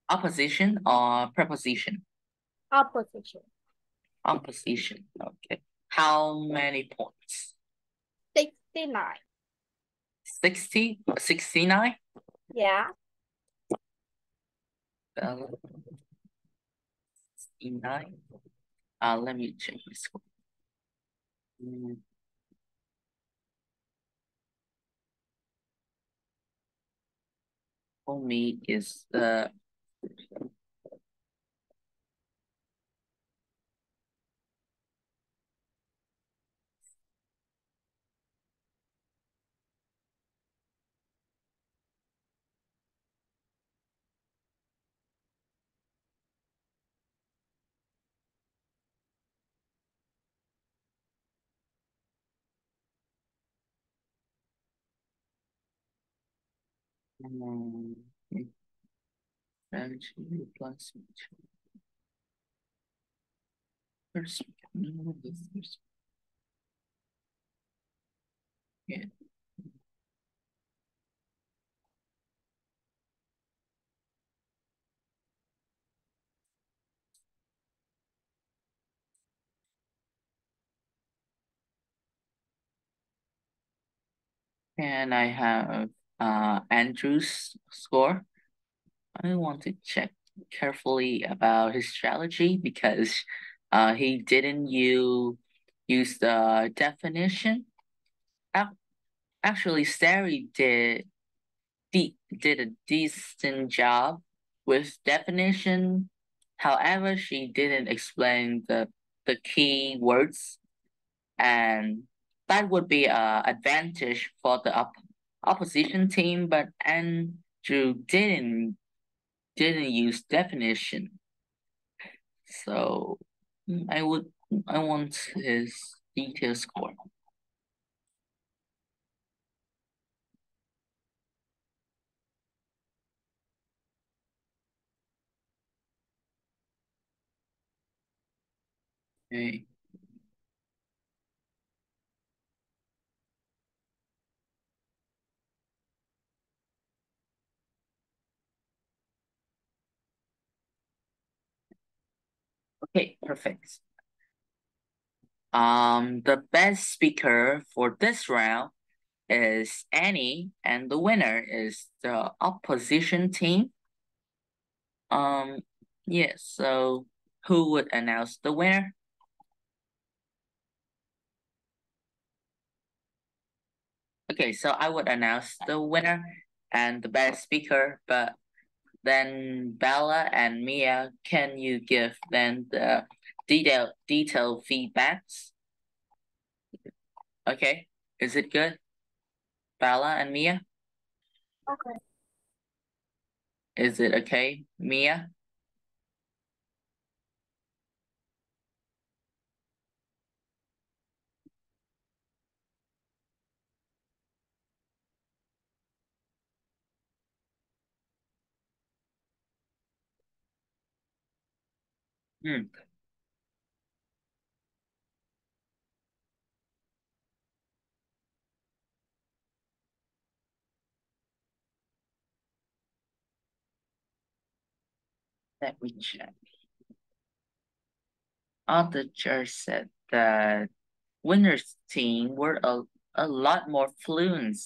Opposition or preposition? Opposition. Opposition. Okay. How many points? 69. 60? 69? Yeah. 69. Let me check my score. For me is the actually plus first. No, the first. Yeah. And I have Andrew's score. I want to check carefully about his strategy because he didn't use the definition. Actually, Sari did a decent job with definition. However, she didn't explain the key words, and that would be a advantage for the opposition team. But Andrew didn't use definition, so I want his detailed score. Okay. Okay, perfect. The best speaker for this round is Annie, and the winner is the opposition team. Yes, so who would announce the winner? Okay, so I would announce the winner and the best speaker, but then Bella and Mia, can you give them the detailed feedbacks? Okay, is it good? Bella and Mia? Okay. Is it okay, Mia? Let me check. Other judge said that winner's team were a lot more fluent,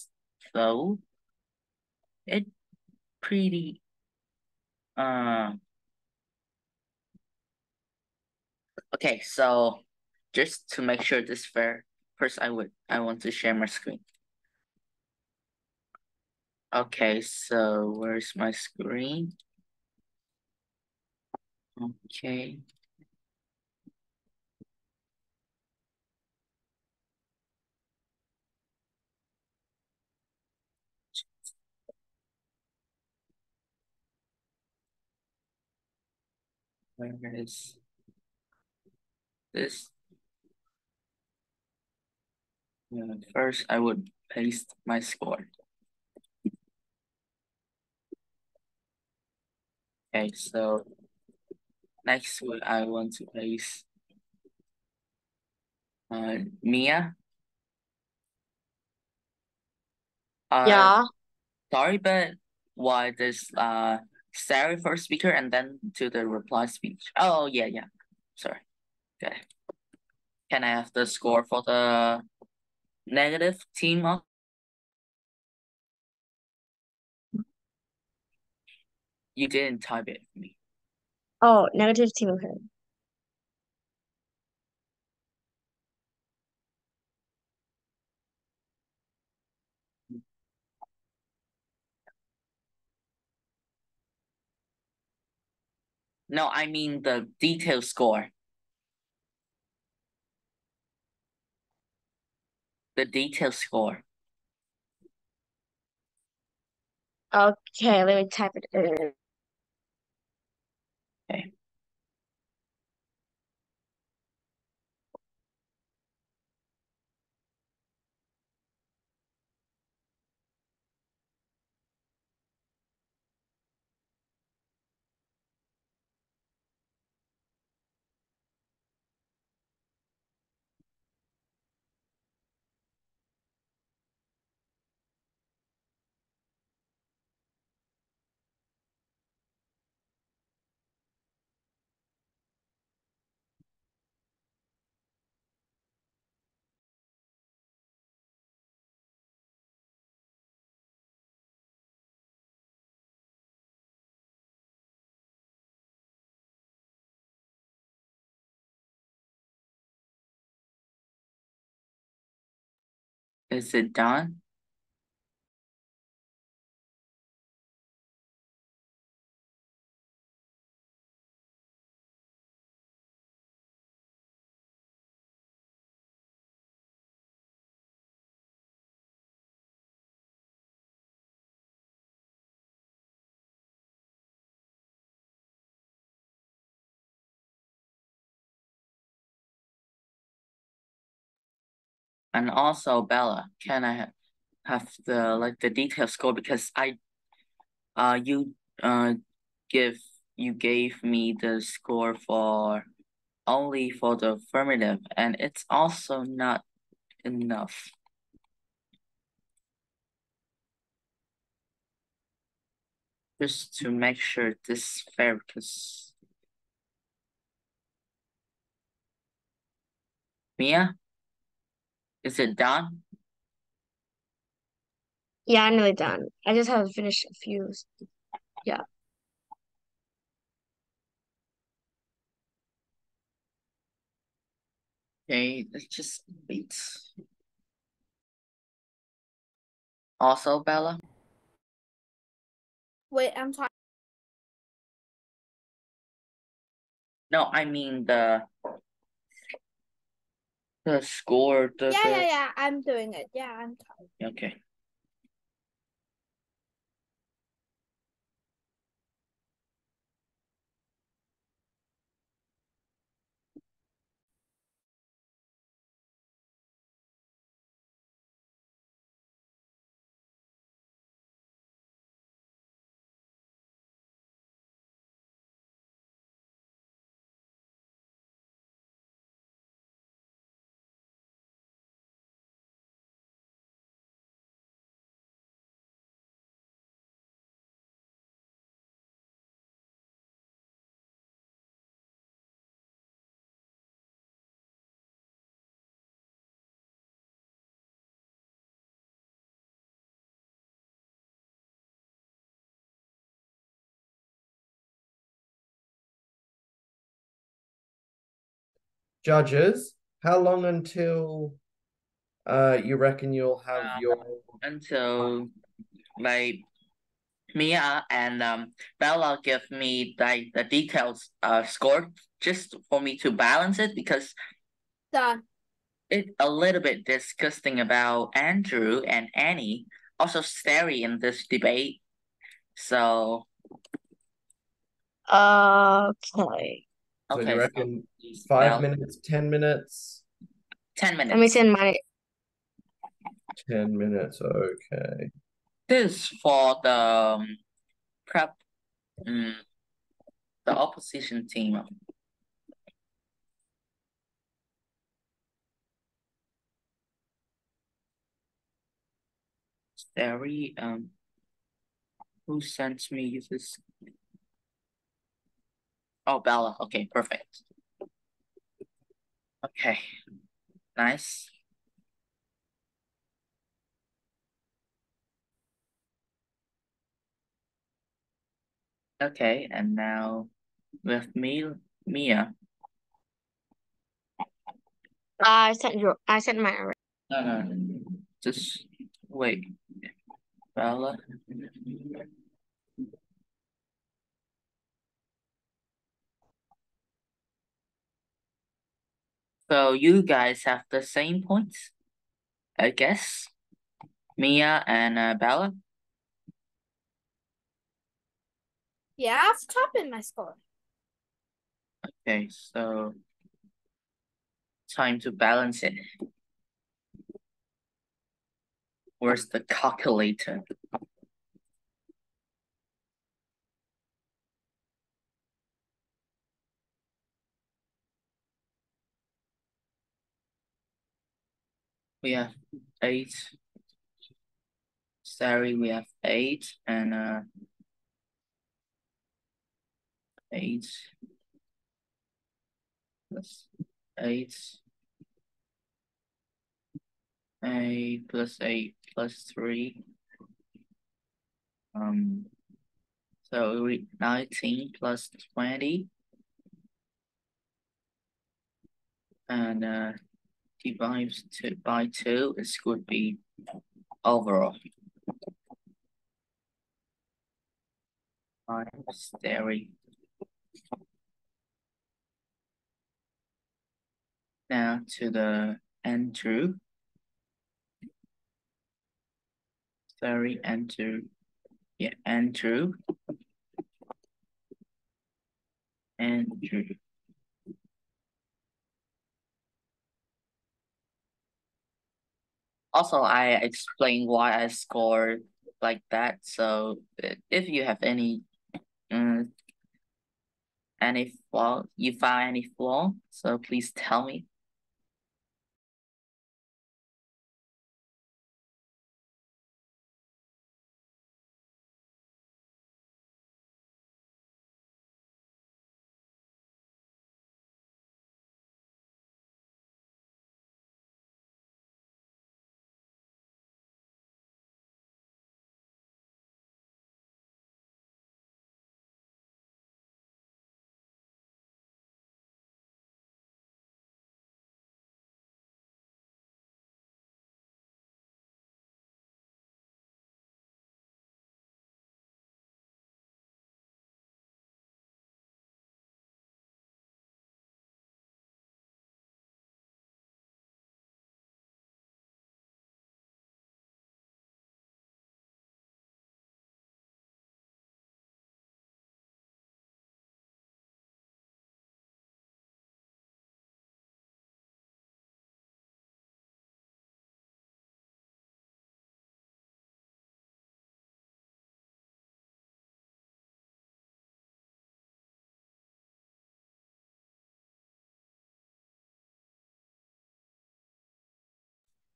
though it pretty okay, so just to make sure this fair, first I want to share my screen. Okay, so where's my screen? Okay. Where is this? First, I would paste my score. Okay, so next I want to paste Mia. Yeah. Sorry, but why this Sarah first speaker and then to the reply speech? Oh yeah, yeah. Sorry. Okay. Can I have the score for the negative team? You didn't type it for me. Oh, negative team. Okay. No, I mean the detailed score. The detailed score. Okay, let me type it in. Okay. Is it done? And also, Bella, can I have the detailed score because you give you gave me the score for only for the affirmative and it's also not enough. Just to make sure this is fair because Mia, is it done? Yeah, I'm nearly done. I just have to finish a few. Yeah. Okay, let's just wait. Also, Bella? Wait, I'm sorry. No, I mean the score, Yeah, I'm doing it. Yeah, I'm sorry. Okay. Judges, how long until you reckon you'll have your Until like Mia and Bella give me like the details score just for me to balance it because Done. it's a little bit disgusting about Andrew and Annie also staring in this debate. So Okay. so okay, you so reckon please, 5 minutes, 10 minutes? 10 minutes. Let me send my 10 minutes, okay. This for the prep the opposition team. Theory. Who sent me this? Oh, Bella. Okay, perfect. Okay, nice. Okay, and now with me, Mia. I sent mine already. No, just wait. Bella. So you guys have the same points, I guess. Mia and Bella. Yeah, I've copied my score. Okay, so time to balance it. Where's the calculator? We have 8. Sorry, we have 8 and 8 plus 8. 8 plus 8 plus 3. So 19 plus 20. And divided by 2 is could be overall. Theory. Now to the Andrew. Sorry, Andrew. Yeah, Andrew. Andrew. Also, I explained why I scored like that. So if you have any flaw, you find any flaw, so please tell me.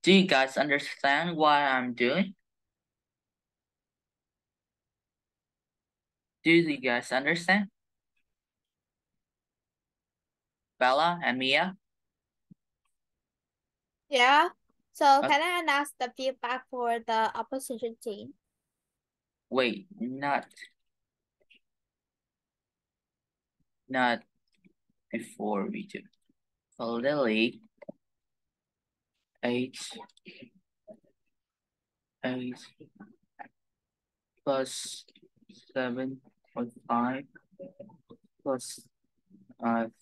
Do you guys understand what I'm doing? Do you guys understand? Bella and Mia? Yeah. So Okay. can I announce the feedback for the opposition team? Wait, not before we do. So Lily, 8 plus 7.5 plus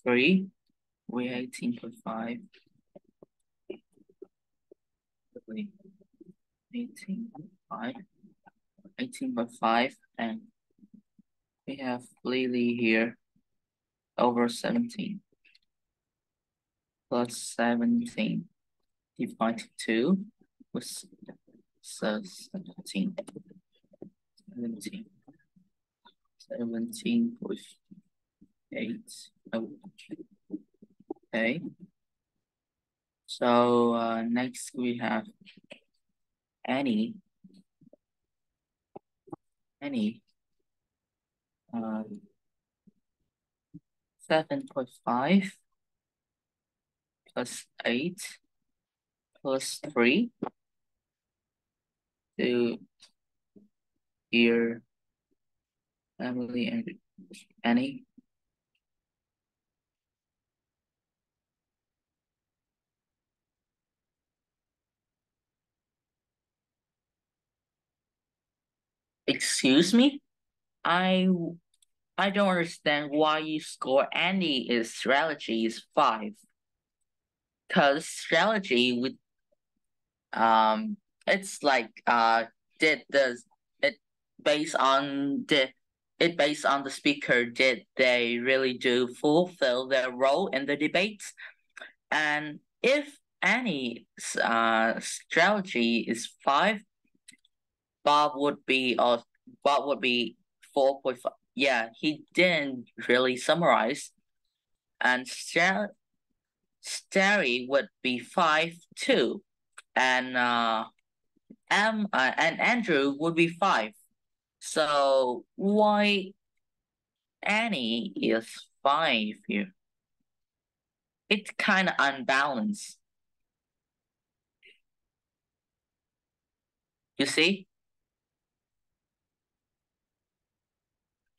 3, we 18.5. 18.5, 18.5, and we have Lily here over 17 plus 17 divided 2 was 17. 17.8. Okay. So next we have Annie. Any 7.5 plus 8 plus 3 to here Emily and Annie. Excuse me? I don't understand why you score Annie is strategy is 5. Cause strategy with it's like did the it based on the speaker, did they really do fulfill their role in the debates? And if any strategy is 5, Bob would be 4.5. Yeah, he didn't really summarize. And Starry would be 5 too. And and Andrew would be 5. So why Annie is 5 here? It's kind of unbalanced. You see?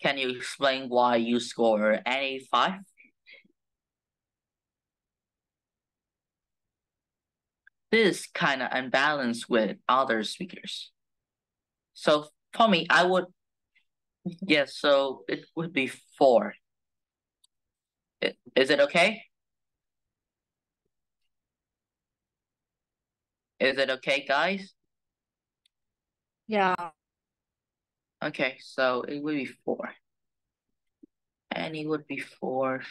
Can you explain why you score Annie 5? This is kind of unbalanced with other speakers. So for me, I would, yes, so it would be 4. Is it okay? Is it okay, guys? Yeah. Okay, so it would be 4. And it would be 4.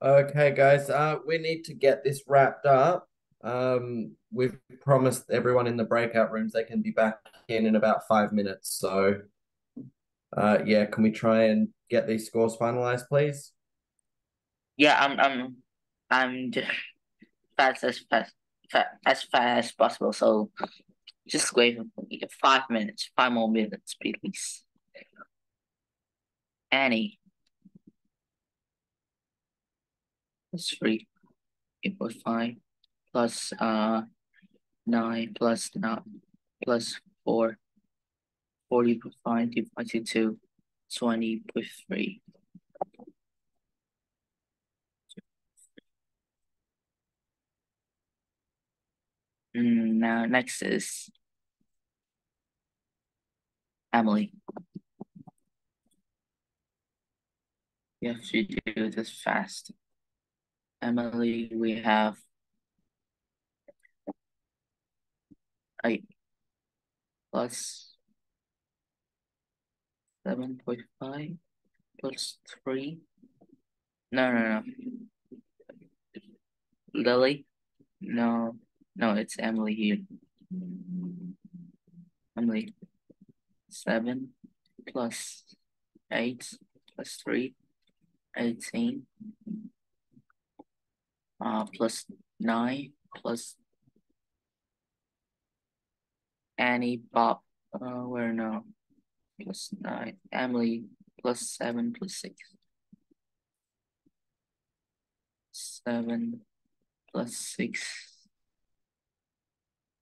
Okay, guys, we need to get this wrapped up. We've promised everyone in the breakout rooms they can be back in about 5 minutes. So, yeah, can we try and get these scores finalized, please? Yeah, I'm just as fast as possible. So just wait 5 minutes, 5 more minutes, please. Annie. Plus 3 equals 5 plus 9 plus 9 plus 4. 40 plus 5 divided to 2, 20 plus 3. Now next is Emily. You have to do this fast. Emily, we have 8 plus 7.5 plus 3. No. Lily? No, it's Emily here. Emily. 7 plus 8 plus 3, 18. Plus 9 plus Annie, Bob, where no, plus 9, Emily, plus 7 plus 6. 7 plus 6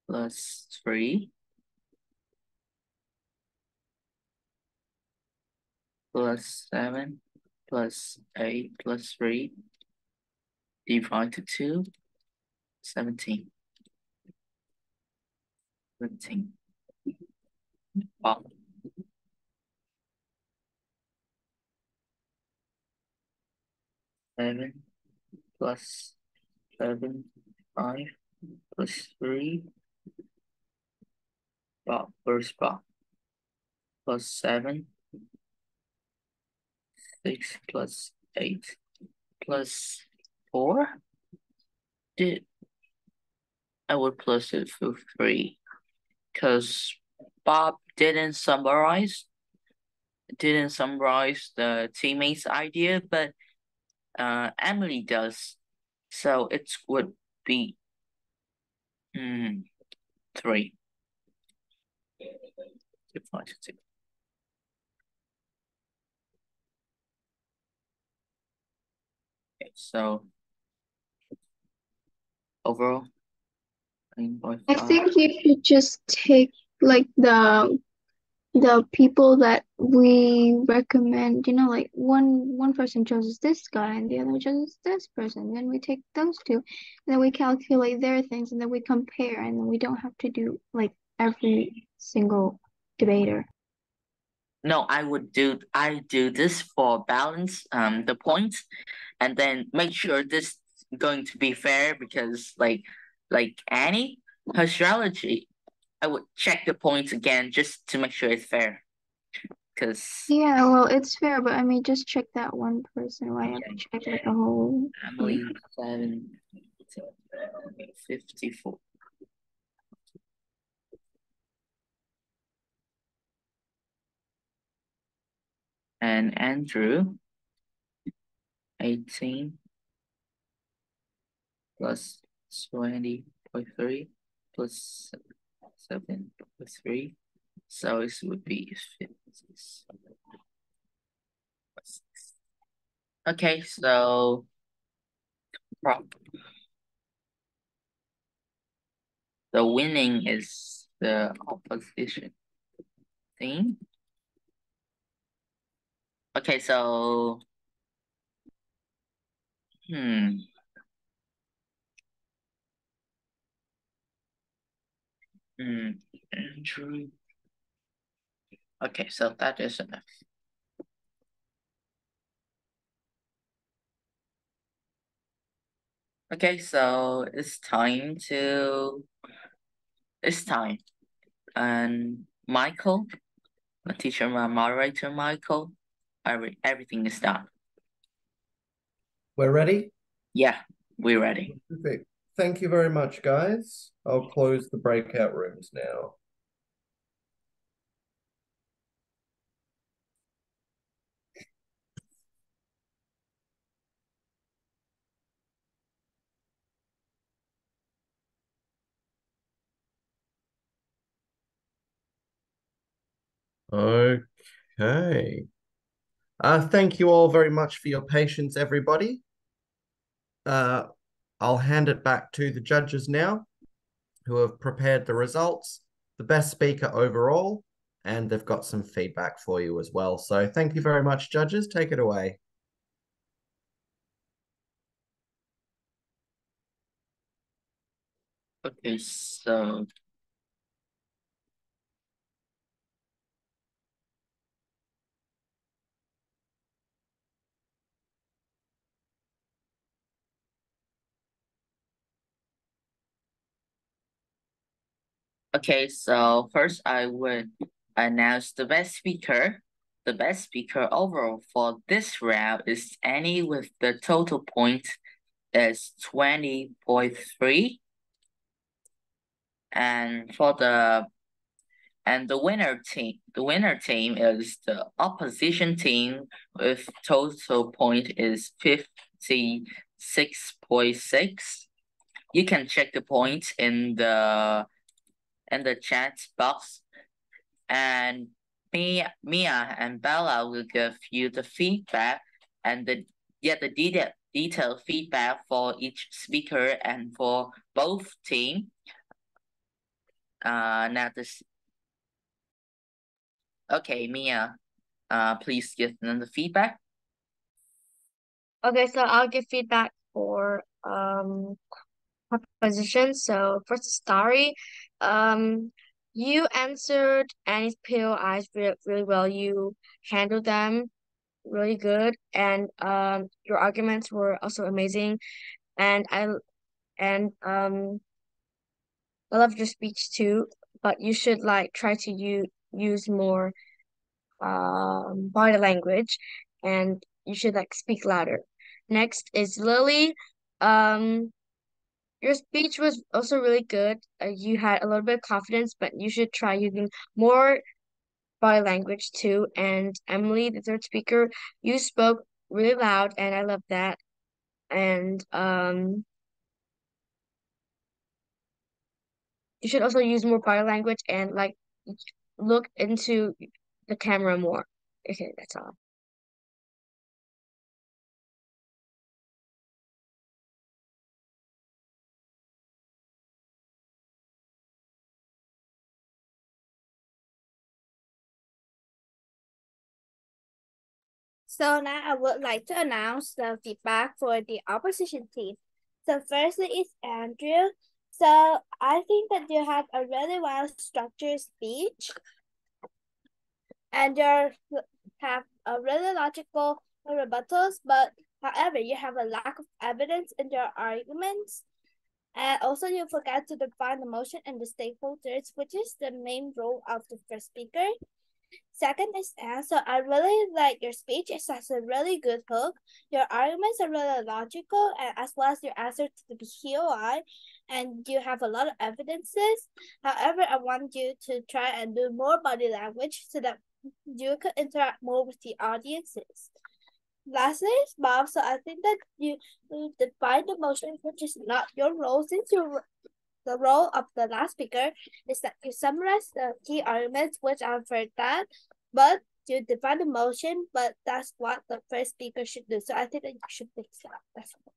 plus 3 plus 7 plus 8 plus 3 divided to 2, 17. 17. Wow. 7 plus 7, 5 plus 3. Bob, first Bob. Plus 7. 6 plus 8 plus 4. I would plus it for 3 because Bob didn't summarize the teammate's idea, but Emily does. So it would be 3. So overall, I think you should just take like the people that we recommend, like one person chooses this guy and the other chooses this person. Then we take those two, and then we calculate their things, and then we compare, and then we don't have to do like every single debater. no, I do this for balance the points, and then make sure this is going to be fair because like Annie, her strategy, I would check the points again just to make sure it's fair. Because Yeah, well, it's fair, but I mean, just check that one person. Why have to Okay. check like a whole? Emily 54. And Andrew 18 plus 20.3 plus 7.3. So it would be 56. Okay, so the winning is the opposition team. Okay, so Andrew. Okay, so that is enough. Okay, so it's time. And Michael, the teacher, my moderator, Michael, everything is done. We're ready? Yeah, we're ready. Perfect. Thank you very much, guys. I'll close the breakout rooms now. Okay. Thank you all very much for your patience, everybody. I'll hand it back to the judges now, who have prepared the results, the best speaker overall, and they've got some feedback for you as well. So thank you very much, judges. Take it away. Okay, so first I would announce the best speaker. The best speaker overall for this round is Annie with the total point is 20.3. And the winner team is the opposition team with total point is 56.6. You can check the points in the chat box, and Mia and Bella will give you the feedback and the detailed feedback for each speaker and for both team. Now this. Okay, Mia, please give them the feedback. Okay, so I'll give feedback for position. So first, Starry, you answered Annie's POIs really well. You handled them really good, and your arguments were also amazing. And I loved your speech too. But you should like try to use more body language, and you should like speak louder. Next is Lily. Your speech was also really good. You had a little bit of confidence, but you should try using more body language too. And Emily, the third speaker, you spoke really loud, and I love that. And you should also use more body language and like look into the camera more. Okay, that's all. So now I would like to announce the feedback for the opposition team. So firstly is Andrew. So I think that you have a really well structured speech and you have a really logical rebuttals, but however, you have a lack of evidence in your arguments. And also you forgot to define the motion and the stakeholders, which is the main role of the first speaker. Second is so I really like your speech. It has a really good hook. Your arguments are really logical, and as well as your answer to the POI, and you have a lot of evidences. However, I want you to try and do more body language so that you could interact more with the audiences. Lastly is Bob. So I think that you define the motion, which is not your role, since the role of the last speaker is that you summarize the key arguments, which I've heard that, but you define the motion, but that's what the first speaker should do. So I think that you should fix that. That's all.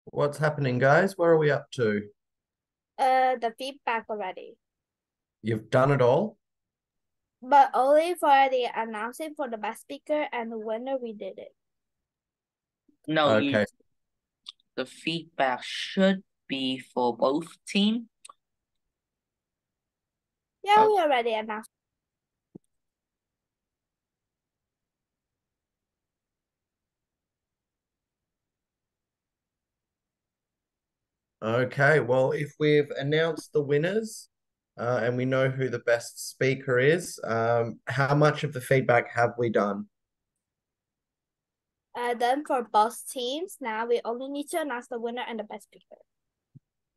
What's happening, guys? Where are we up to? The feedback already, You've done it all? but only for the announcing for the best speaker and the winner. We did it. No, Okay. the feedback should be for both team. Yeah, we already announced. Okay, well, if we've announced the winners and we know who the best speaker is, how much of the feedback have we done? Then for both teams, now we only need to announce the winner and the best speaker.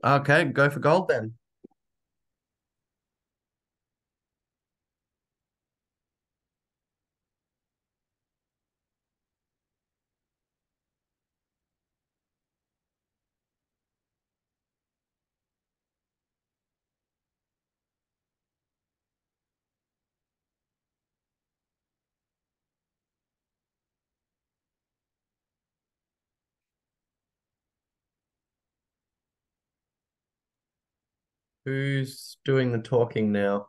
Okay, go for gold then. Who's doing the talking now?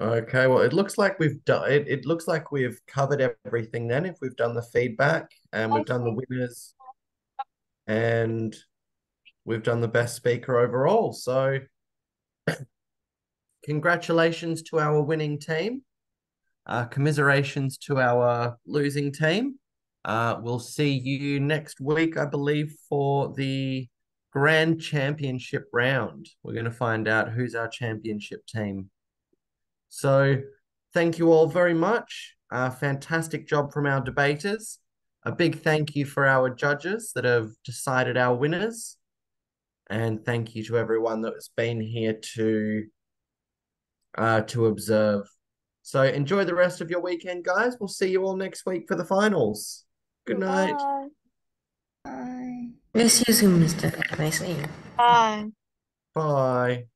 Okay, well, it looks like we've done it. It looks like we've covered everything then. If we've done the feedback and we've done the winners and we've done the best speaker overall. So congratulations to our winning team. Commiserations to our losing team. We'll see you next week, I believe, for the Grand Championship round. We're going to find out who's our championship team. So thank you all very much. Fantastic job from our debaters. A big thank you for our judges that have decided our winners. And thank you to everyone that's been here to observe. So enjoy the rest of your weekend, guys. We'll see you all next week for the finals. Good night. Bye. Bye. We'll see you soon, Mr. Nice seeing you. Bye. Bye.